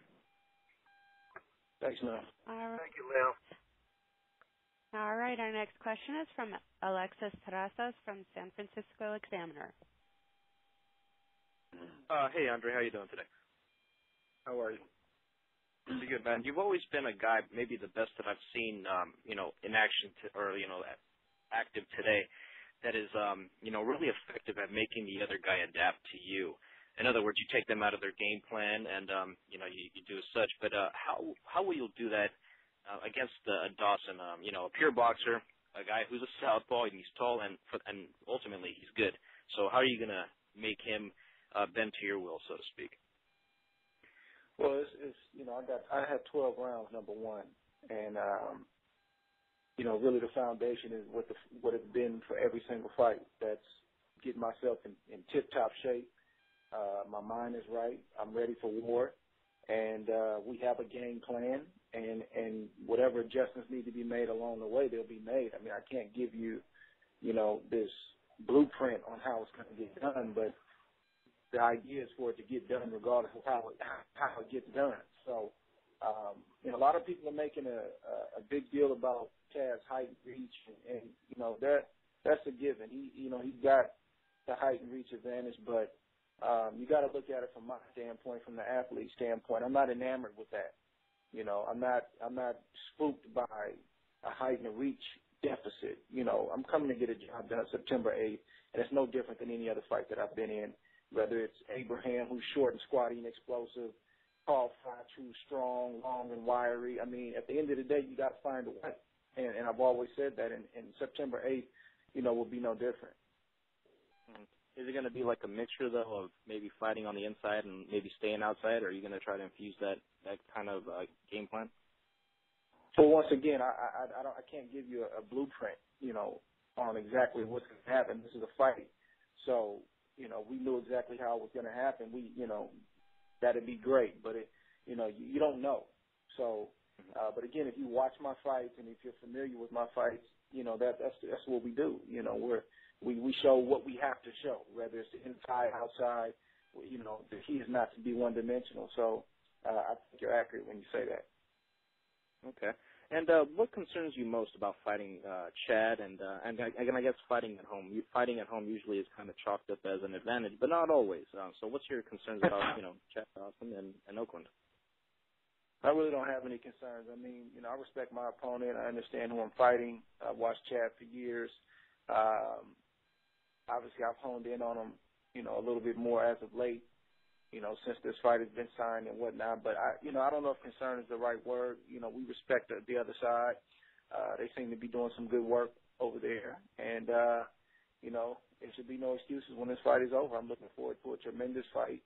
Thanks, Lem. All right. Thank you, Lem. All right. Our next question is from Alexis Terrazas from San Francisco Examiner. Hey, Andre. How you doing today? How are you? Pretty good, man. You've always been a guy, maybe the best that I've seen, in action active today, that is, really effective at making the other guy adapt to you. In other words, you take them out of their game plan, and you do as such. But how will you do that against Dawson? A pure boxer, a guy who's a southpaw, and he's tall, and ultimately he's good. So how are you gonna make him bend to your will, so to speak? Well, I had 12 rounds, number one, and really the foundation is what it's been for every single fight. That's getting myself in tip-top shape. My mind is right. I'm ready for war, and we have a game plan, and whatever adjustments need to be made along the way, they'll be made. I mean, I can't give you, this blueprint on how it's going to get done, but the idea is for it to get done regardless of how it gets done. So, a lot of people are making a big deal about Chad's height and reach, and that's a given. He's got the height and reach advantage, but you got to look at it from my standpoint, from the athlete standpoint. I'm not enamored with that. I'm not spooked by a height and a reach deficit. I'm coming to get a job done September 8th, and it's no different than any other fight that I've been in. Whether it's Abraham, who's short and squatty and explosive, Paul Fratch, who's strong, long, and wiry. I mean, at the end of the day, you got to find a way. And I've always said that, and September 8th, will be no different. Is it going to be like a mixture, though, of maybe fighting on the inside and maybe staying outside, or are you going to try to infuse that kind of game plan? So once again, I can't give you a blueprint, on exactly what's going to happen. This is a fight. So, we knew exactly how it was going to happen. That'd be great, but you don't know. So, but again, if you watch my fights and if you're familiar with my fights, that's what we do. We show what we have to show, whether it's inside, outside. The key is not to be one-dimensional. So I think you're accurate when you say that. Okay. And what concerns you most about fighting Chad and I guess fighting at home? Fighting at home usually is kind of chalked up as an advantage, but not always. So what's your concerns about Chad Dawson and Oakland? I really don't have any concerns. I mean, I respect my opponent. I understand who I'm fighting. I've watched Chad for years. Obviously, I've honed in on him, a little bit more as of late, since this fight has been signed and whatnot. But I don't know if concern is the right word. We respect the other side. They seem to be doing some good work over there. And, there should be no excuses when this fight is over. I'm looking forward to a tremendous fight.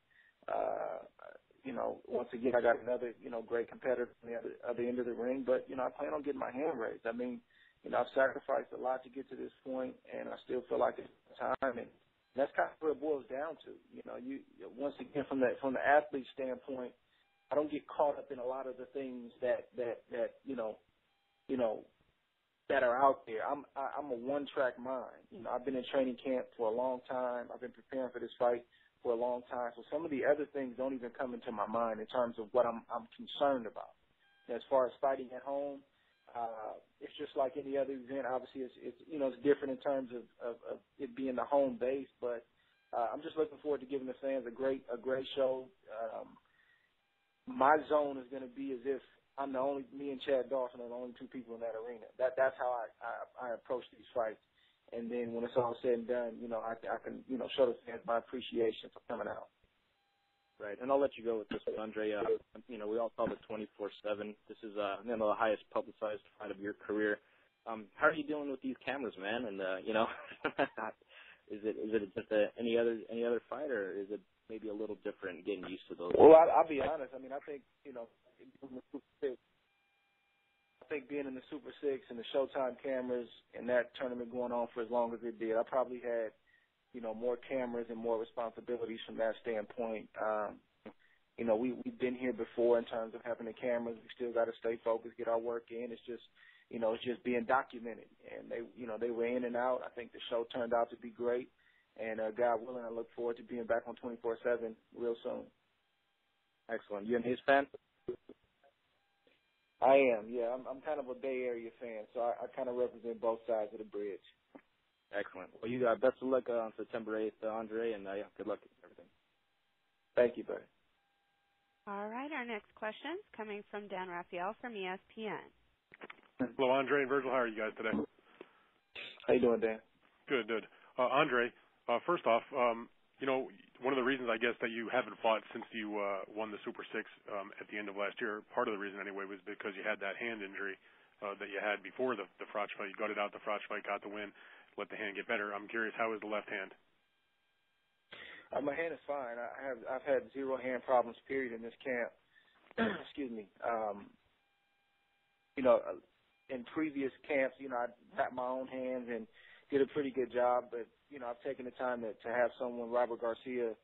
Once again, I got another, great competitor on the other end of the ring. But, I plan on getting my hand raised. I mean, I've sacrificed a lot to get to this point, and I still feel like it's time. And that's kind of what it boils down to. Once again, from the athlete standpoint, I don't get caught up in a lot of the things that are out there. I'm a one-track mind. I've been in training camp for a long time. I've been preparing for this fight for a long time. So some of the other things don't even come into my mind in terms of what I'm concerned about. As far as fighting at home, It's just like any other event. Obviously, it's it's different in terms of it being the home base, but I'm just looking forward to giving the fans a great show. My zone is going to be as if me and Chad Dawson are the only two people in that arena. That's how I approach these fights. And then when it's all said and done, I can show the fans my appreciation for coming out. Right, and I'll let you go with this one, Andre. We all call it 24/7. This is the highest publicized fight of your career. How are you dealing with these cameras, man? And is it just any other fight, or is it maybe a little different getting used to those? Well, I'll be honest. I mean, I think being in the Super 6 and the Showtime cameras and that tournament going on for as long as it did, I probably had more cameras and more responsibilities from that standpoint. We've been here before in terms of having the cameras. We still got to stay focused, get our work in. It's just being documented. And they were in and out. I think the show turned out to be great. And God willing, I look forward to being back on 24/7 real soon. Excellent. You an A's fan? I am, yeah. I'm kind of a Bay Area fan, so I kind of represent both sides of the bridge. Excellent. Well, you got best of luck on September 8th, Andre, and good luck with everything. Thank you, buddy. All right, our next question is coming from Dan Raphael from ESPN. Hello, Andre and Virgil. How are you guys today? How you doing, Dan? Good. Andre, first off, one of the reasons I guess that you haven't fought since you won the Super 6 at the end of last year, part of the reason anyway, was because you had that hand injury that you had before the Froch fight. You gutted out the Froch fight, got the win, let the hand get better. I'm curious, how is the left hand? My hand is fine. I've had zero hand problems, period, in this camp. Excuse me. In previous camps, I wrapped my own hands and did a pretty good job, but I've taken the time to have someone, Robert Garcia,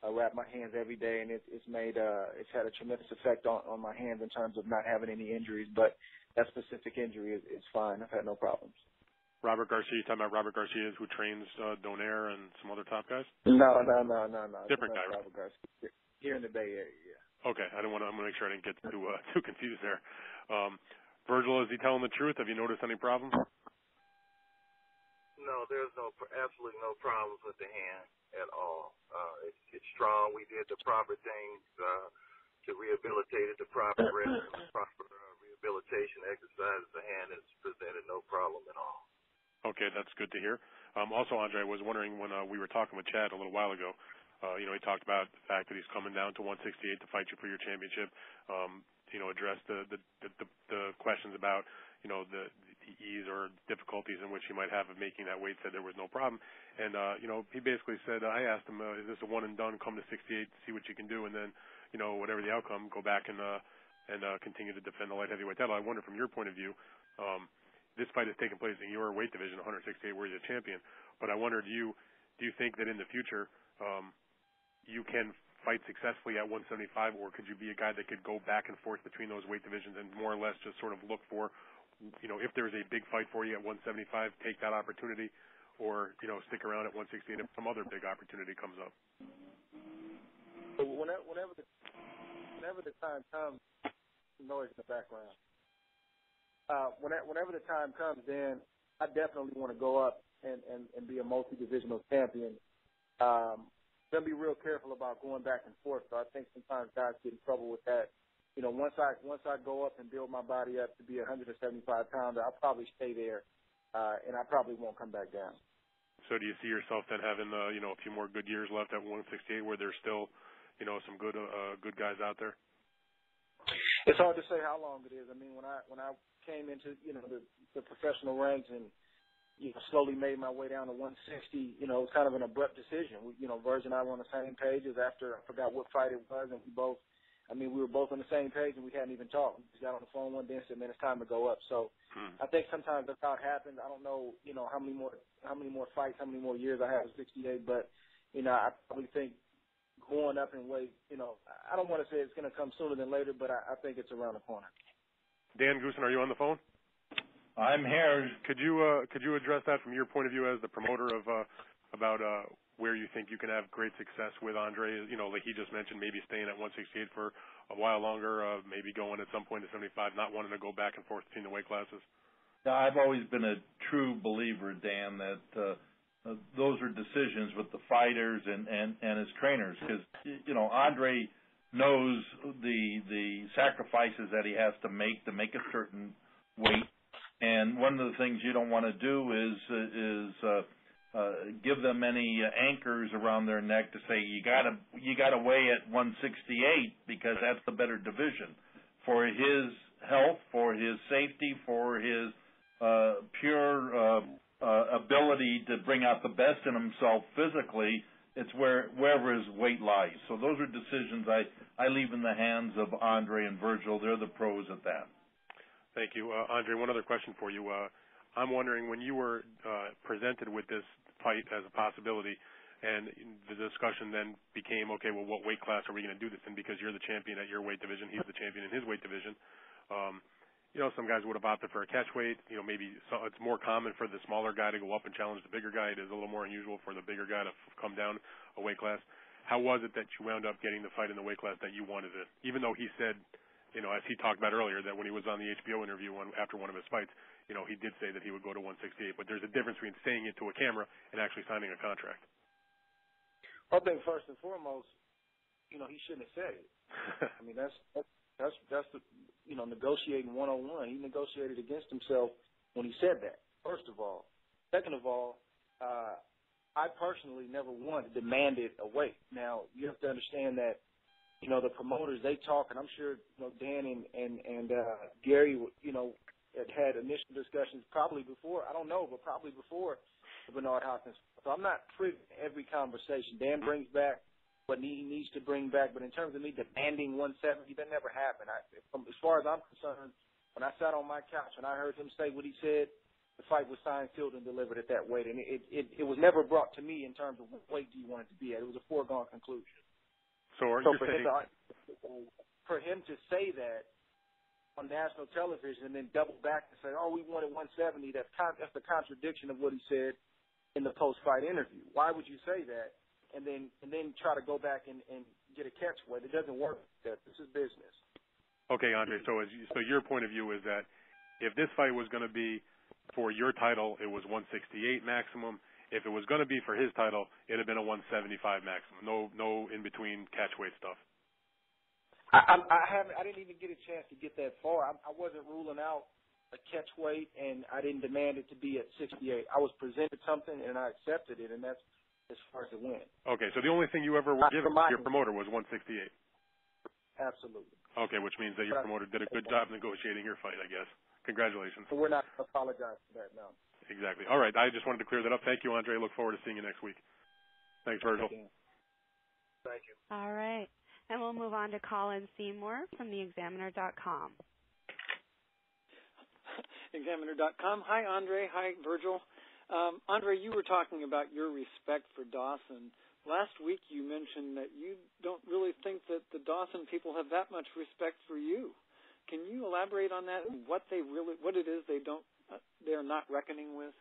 wrap my hands every day, and it's had a tremendous effect on my hands in terms of not having any injuries. But that specific injury is fine. I've had no problems. Robert Garcia, you talking about Robert Garcia who trains Donaire and some other top guys? No. Different guy, right? Robert Garcia here in the Bay Area. Yeah. Okay, I'm gonna make sure I didn't get too confused there. Virgil, is he telling the truth? Have you noticed any problems? No, there's absolutely no problems with the hand at all. It's strong. We did the proper things to rehabilitate it, the proper rehabilitation exercises. The hand has presented no problem at all. Okay, that's good to hear. Also, Andre, I was wondering when we were talking with Chad a little while ago, he talked about the fact that he's coming down to 168 to fight you for your championship. Address the questions about, the ease or difficulties in which he might have of making that weight, said there was no problem. And, he basically said, I asked him, is this a one and done, come to 68, see what you can do, and then, whatever the outcome, go back and continue to defend the light heavyweight title. I wonder from your point of view, this fight has taken place in your weight division, 168, where you're the champion. But I wonder, do you think that in the future, you can fight successfully at 175, or could you be a guy that could go back and forth between those weight divisions and more or less just sort of look for, if there's a big fight for you at 175, take that opportunity, or, stick around at 168 if some other big opportunity comes up? So whenever the time comes, noise in the background. Whenever the time comes, then I definitely want to go up and be a multi-divisional champion. Gonna be real careful about going back and forth. So I think sometimes guys get in trouble with that. Once I go up and build my body up to be a 175 pounder, I'll probably stay there, and I probably won't come back down. So do you see yourself then having a few more good years left at 168, where there's still some good guys out there? It's hard to say how long it is. I mean, when I came into the professional ranks and slowly made my way down to 160, it was kind of an abrupt decision. Virgil and I were on the same pages after, I forgot what fight it was, and we were both on the same page, and we hadn't even talked. We just got on the phone one day and said, man, it's time to go up. So I think sometimes that's how it happens. I don't know, how many more fights, how many more years I have at 68, but, I probably think going up in weight, I don't want to say it's going to come sooner than later, but I think it's around the corner. Dan Goosen, are you on the phone? I'm here. Could you address that from your point of view as the promoter of about where you think you can have great success with Andre? Like he just mentioned, maybe staying at 168 for a while longer, maybe going at some point to 75, not wanting to go back and forth between the weight classes? Yeah, I've always been a true believer, Dan, that those are decisions with the fighters and his trainers, because Andre knows the sacrifices that he has to make a certain weight, and one of the things you don't want to do is give them any anchors around their neck to say you gotta weigh at 168 because that's the better division. For his health, for his safety, for his pure ability to bring out the best in himself physically, it's wherever his weight lies. So those are decisions I leave in the hands of Andre and Virgil. They're the pros at that. Thank you. Andre, one other question for you. I'm wondering, when you were presented with this fight as a possibility, and the discussion then became, okay, well, what weight class are we going to do this in? Because you're the champion at your weight division, he's the champion in his weight division. Some guys would have opted for a catch weight. Maybe it's more common for the smaller guy to go up and challenge the bigger guy. It is a little more unusual for the bigger guy to come down a weight class. How was it that you wound up getting the fight in the weight class that you wanted it? Even though he said, as he talked about earlier, that when he was on the HBO interview after one of his fights, he did say that he would go to 168. But there's a difference between saying it to a camera and actually signing a contract. I think first and foremost, he shouldn't have said it. I mean, that's the negotiating 101. He negotiated against himself when he said that, first of all. Second of all, I personally never once demanded a weight. Now, you have to understand that, the promoters, they talk, and I'm sure Dan and Gary, had initial discussions probably before, I don't know, but probably before the Bernard Hopkins. So I'm not privy to every conversation. Dan brings back what he needs to bring back, but in terms of me demanding 170, that never happened. As far as I'm concerned, when I sat on my couch and I heard him say what he said, the fight was signed, sealed, and delivered at that weight. And it was never brought to me in terms of what weight do you want it to be at. It was a foregone conclusion. So for him to say that on national television and then double back and say, oh, we wanted 170, that's the contradiction of what he said in the post-fight interview. Why would you say that and then try to go back and get a catch weight? It doesn't work like that. This is business. Okay, Andre, so your point of view is that if this fight was going to be for your title, it was 168 maximum. If it was going to be for his title, it would have been a 175 maximum. No in-between catch weight stuff. I didn't even get a chance to get that far. I wasn't ruling out a catch weight, and I didn't demand it to be at 68. I was presented something, and I accepted it, and that's as far as it went. Okay, so the only thing you ever were given from your promoter was 168. Absolutely. Okay, which means that your promoter did a good job negotiating your fight, I guess. Congratulations. So we're not going to apologize for that, no. Exactly. All right, I just wanted to clear that up. Thank you, Andre. Look forward to seeing you next week. Thanks, Virgil. Thank you. All right. And we'll move on to Colin Seymour from theexaminer.com. Examiner.com. Hi, Andre. Hi, Virgil. Andre, you were talking about your respect for Dawson. Last week you mentioned that you don't really think that the Dawson people have that much respect for you. Can you elaborate on that and what it is they're not reckoning with?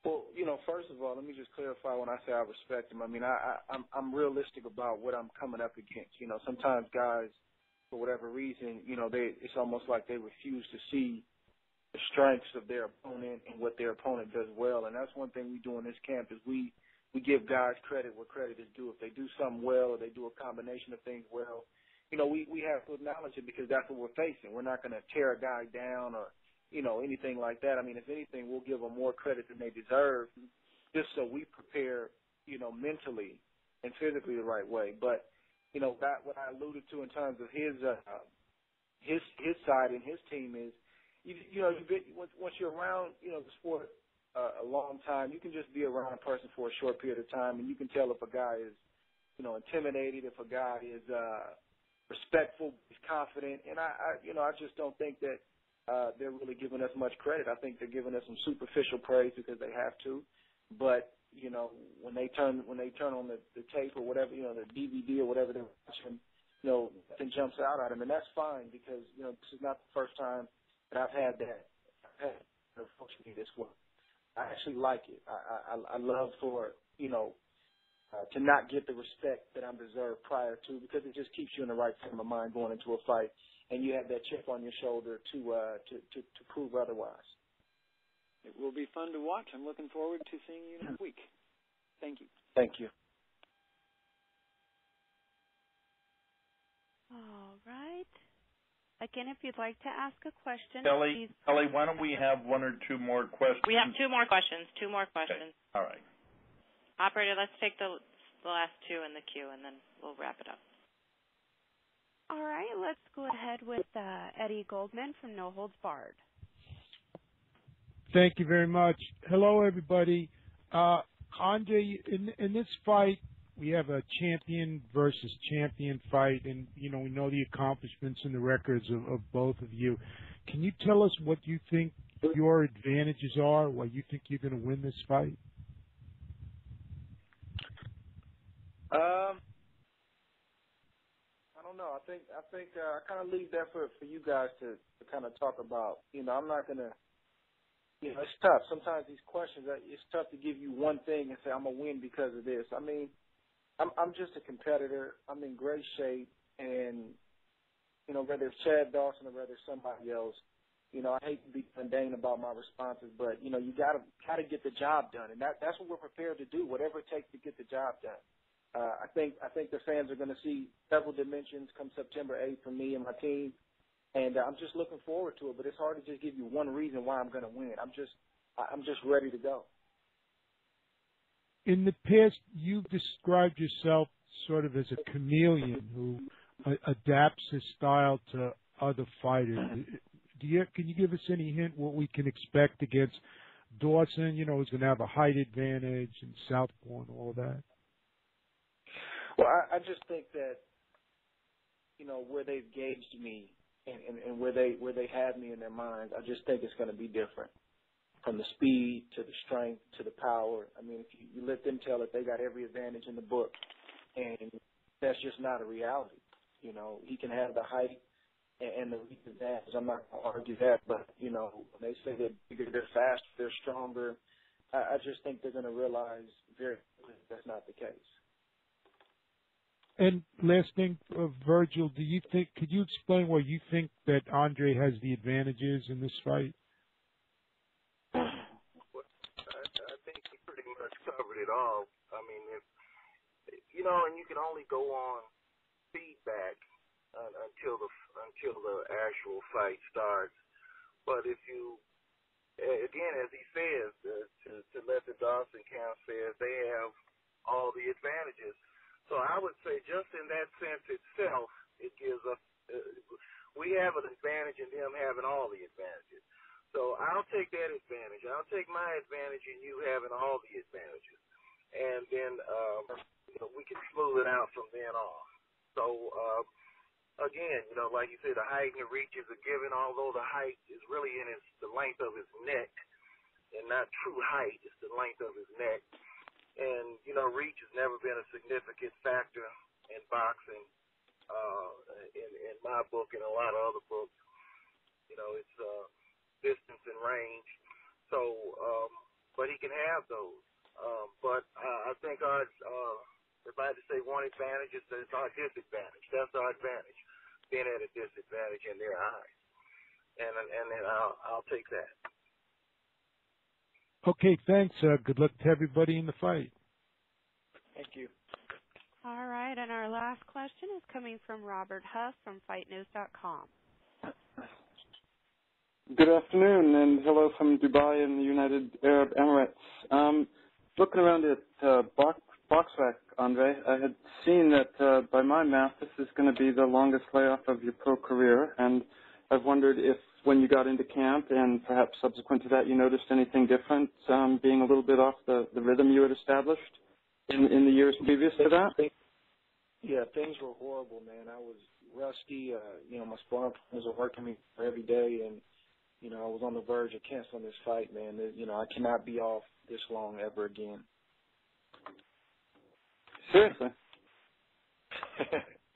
Well, first of all, let me just clarify when I say I respect him. I mean, I'm realistic about what I'm coming up against. Sometimes guys, for whatever reason, it's almost like they refuse to see the strengths of their opponent and what their opponent does well. And that's one thing we do in this camp is we give guys credit where credit is due. If they do something well or they do a combination of things well, we have to acknowledge it because that's what we're facing. We're not going to tear a guy down or, anything like that. I mean, if anything, we'll give them more credit than they deserve just so we prepare, mentally and physically the right way. But, that what I alluded to in terms of his side and his team is, once you're around, the sport a long time, you can just be around a person for a short period of time and you can tell if a guy is, intimidated, if a guy is respectful, he's confident, and I just don't think that they're really giving us much credit. I think they're giving us some superficial praise because they have to, but when they turn on the tape or whatever, the DVD or whatever they're watching, nothing jumps out at them, and that's fine because this is not the first time that I've had that. Unfortunately, this one, I actually like it. I love for to not get the respect that I'm deserved prior to, because it just keeps you in the right frame of mind going into a fight, and you have that chip on your shoulder to prove otherwise. It will be fun to watch. I'm looking forward to seeing you next week. Thank you. Thank you. All right. Again, if you'd like to ask a question, Kelly, why don't we have one or two more questions? We have two more questions. Okay. All right. Operator, let's take the last two in the queue, and then we'll wrap it up. All right. Let's go ahead with Eddie Goldman from No Holds Barred. Thank you very much. Hello, everybody. Andre, in this fight, we have a champion versus champion fight, and, we know the accomplishments and the records of both of you. Can you tell us what you think your advantages are, why you think you're going to win this fight? I don't know. I think I kind of leave that for you guys to kind of talk about. I'm not going to, it's tough. Sometimes these questions, it's tough to give you one thing and say, I'm going to win because of this. I mean, I'm just a competitor. I'm in great shape, and whether it's Chad Dawson or whether it's somebody else, I hate to be mundane about my responses, but you gotta get the job done, and that's what we're prepared to do, whatever it takes to get the job done. I think the fans are going to see several dimensions come September 8th from me and my team, and I'm just looking forward to it. But it's hard to just give you one reason why I'm going to win. I'm just ready to go. In the past, you've described yourself sort of as a chameleon who adapts his style to other fighters. Can you give us any hint what we can expect against Dawson? Who's going to have a height advantage and southpaw and all that. Well, I just think that where they've gauged me and where they have me in their minds, I just think it's going to be different. From the speed to the strength to the power. I mean, if you let them tell it, they got every advantage in the book, and that's just not a reality. He can have the height and the reach advantage. I'm not going to argue that, but when they say they're bigger, they're faster, they're stronger, I just think they're going to realize very quickly that's not the case. And last thing, Virgil, could you explain why you think that Andre has the advantages in this fight? I think he pretty much covered it all. I mean, and you can only go on feedback until the actual fight starts. But if you, again, as he says, to let the Dawson camp says, they have all the advantages. So I would say just in that sense itself, it gives us, we have an advantage in them having all the advantages. So I'll take that advantage. I'll take my advantage in you having all the advantages. And then we can smooth it out from then on. So, again, like you said, the height and the reach is a given, although the height is really in the length of his neck and not true height. It's the length of his neck. And, reach has never been a significant factor in boxing in my book and a lot of other books. It's distance and range. So, but he can have those. But I think if I had to say one advantage, it's our disadvantage. That's our advantage, being at a disadvantage in their eyes. And then I'll take that. Okay, thanks. Good luck to everybody in the fight. Thank you. All right, and our last question is coming from Robert Huff from FightNews.com. Good afternoon, and hello from Dubai in the United Arab Emirates. Looking around at BoxRec, Andre, I had seen that by my math, this is going to be the longest layoff of your pro career, and I've wondered if when you got into camp and perhaps subsequent to that you noticed anything different, being a little bit off the rhythm you had established in the years previous to that? Yeah, things were horrible, man. I was rusty. My sparring partners were working me every day, and I was on the verge of canceling this fight, man. I cannot be off this long ever again. Seriously?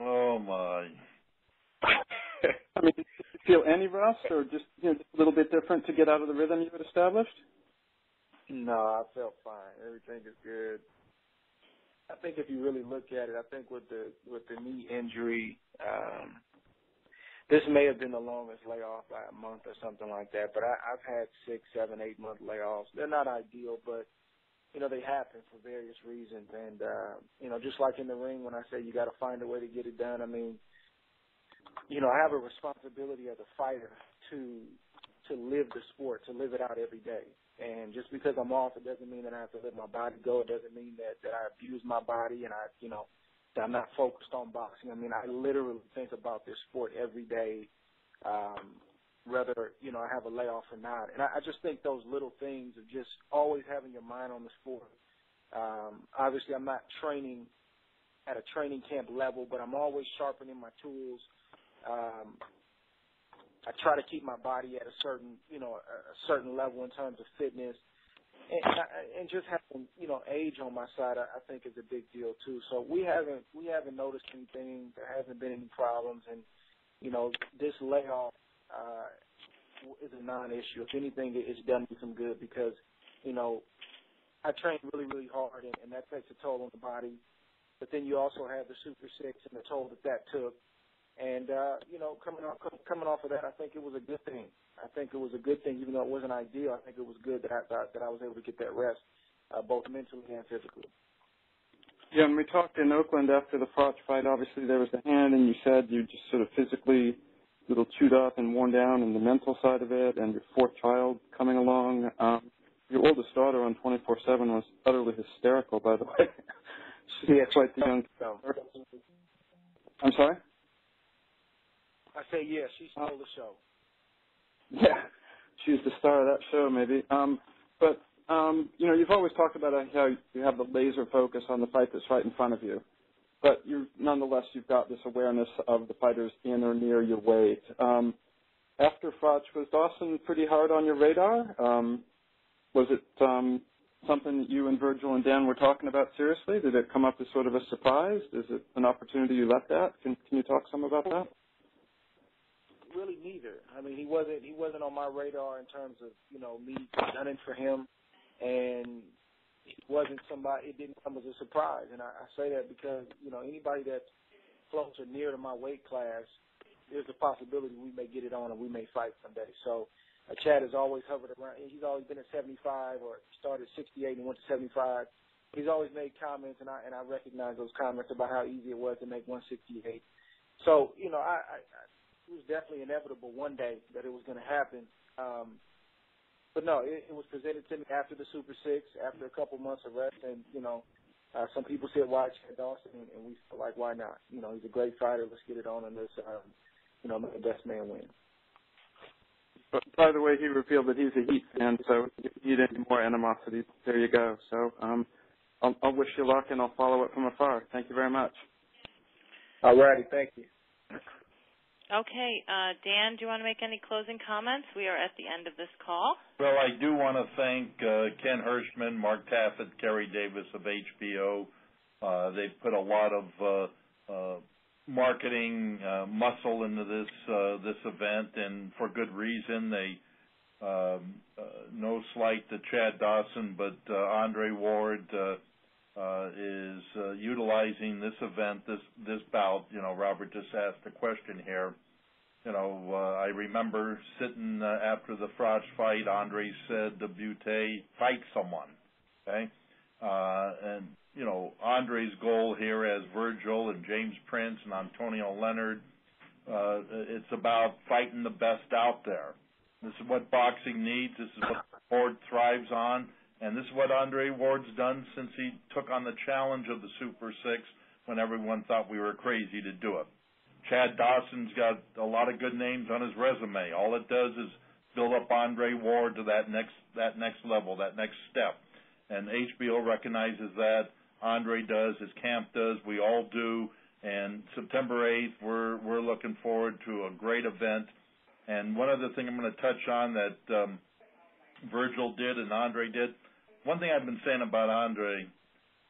Oh, my. I mean, did you feel any rust or just a little bit different to get out of the rhythm you had established? No, I felt fine. Everything is good. I think if you really look at it, I think with the knee injury, this may have been the longest layoff by a month or something like that. But I've had 6, 7, 8 month layoffs. They're not ideal, but they happen for various reasons. And just like in the ring, when I say you got to find a way to get it done, I mean, I have a responsibility as a fighter to live the sport, to live it out every day. And just because I'm off, it doesn't mean that I have to let my body go. It doesn't mean that I abuse my body and that I'm not focused on boxing. I mean, I literally think about this sport every day, whether, I have a layoff or not. And I just think those little things of just always having your mind on the sport. Obviously, I'm not training at a training camp level, but I'm always sharpening my tools. I try to keep my body at a certain level in terms of fitness, and just having age on my side, I think is a big deal too. So we haven't noticed anything. There hasn't been any problems, and this layoff is a non-issue. If anything, it's done me some good because I train really, really hard, and that takes a toll on the body. But then you also have the Super 6 and the toll that took. And, coming off of that, I think it was a good thing. I think it was a good thing, even though it wasn't ideal. I think it was good that I was able to get that rest, both mentally and physically. Yeah, and we talked in Oakland after the Froch fight. Obviously, there was the hand, and you said you just sort of physically a little chewed up and worn down, and the mental side of it, and your fourth child coming along. Your oldest daughter on 24/7 was utterly hysterical, by the way. She's quite the young. I'm sorry? I say, yeah, she stole the show. Yeah, she's the star of that show, maybe. But you've always talked about how you have the laser focus on the fight that's right in front of you. But nonetheless, you've got this awareness of the fighters in or near your weight. After Froch, was Dawson pretty hard on your radar? Was it something that you and Virgil and Dan were talking about seriously? Did it come up as sort of a surprise? Is it an opportunity you left at? Can you talk some about that? Really neither. I mean, he wasn't on my radar in terms of, me gunning for him, and it didn't come as a surprise. And I say that because, anybody that's close or near to my weight class, there's a possibility we may get it on and we may fight someday. So Chad has always hovered around. He's always been at 75 or started 68 and went to 75. He's always made comments, and I recognize those comments about how easy it was to make 168. So, it was definitely inevitable one day that it was going to happen. But no, it was presented to me after the Super 6, after a couple months of rest, and, some people said, why Chad Dawson? And we felt like, why not? He's a great fighter. Let's get it on and let's, make the best man win. But by the way, he revealed that he's a Heat fan, so if you need any more animosity, there you go. So I'll wish you luck, and I'll follow it from afar. Thank you very much. All righty. Thank you. Okay. Dan, do you want to make any closing comments? We are at the end of this call. Well, I do want to thank Ken Hirschman, Mark Taffet, Kerry Davis of HBO. They've put a lot of marketing muscle into this event, and for good reason. They no slight to Chad Dawson, but Andre Ward is utilizing this event, this bout. Robert just asked a question here. I remember sitting after the Froch fight. Andre said to Butte, fight someone. Okay, and Andre's goal here, as Virgil and James Prince and Antonio Leonard, it's about fighting the best out there. This is what boxing needs. This is what Ward thrives on. And this is what Andre Ward's done since he took on the challenge of the Super 6 when everyone thought we were crazy to do it. Chad Dawson's got a lot of good names on his resume. All it does is build up Andre Ward to that next level, that next step. And HBO recognizes that. Andre does, his camp does, we all do. And September 8th, we're looking forward to a great event. And one other thing I'm going to touch on that Virgil did and Andre did. One thing I've been saying about Andre,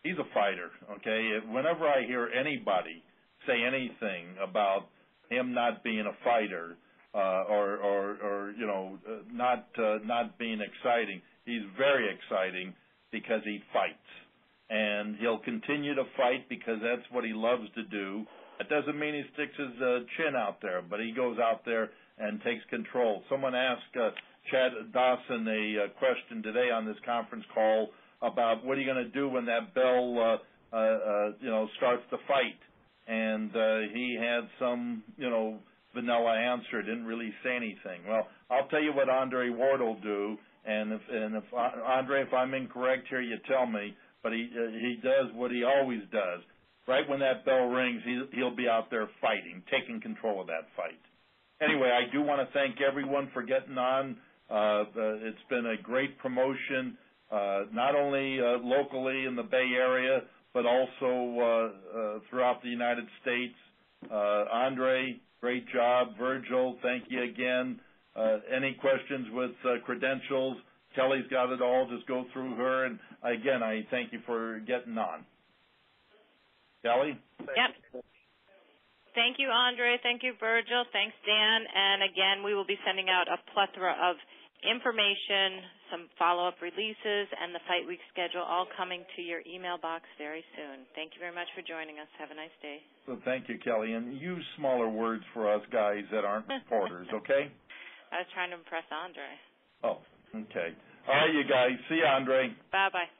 he's a fighter, okay? Whenever I hear anybody say anything about him not being a fighter or not being exciting, he's very exciting because he fights. and he'll continue to fight because that's what he loves to do. That doesn't mean he sticks his chin out there, but he goes out there and takes control. Someone asked Chad Dawson a question today on this conference call about what are you going to do when that bell, starts to fight. And he had some, vanilla answer, didn't really say anything. Well, I'll tell you what Andre Ward will do, and if Andre, if I'm incorrect here, you tell me. But he does what he always does. Right when that bell rings, he'll be out there fighting, taking control of that fight. Anyway, I do want to thank everyone for getting on. It's been a great promotion, not only locally in the Bay Area, but also throughout the United States. Andre, great job. Virgil, thank you again. Any questions with credentials? Kelly's got it all. Just go through her. And, again, I thank you for getting on. Kelly? Yep. Thank you, Andre. Thank you, Virgil. Thanks, Dan. And, again, we will be sending out a plethora of information, some follow-up releases, and the Fight Week schedule all coming to your email box very soon. Thank you very much for joining us. Have a nice day. Well, thank you, Kelly. And use smaller words for us guys that aren't reporters, okay? I was trying to impress Andre. Oh, okay. All right, you guys. See you, Andre. Bye-bye.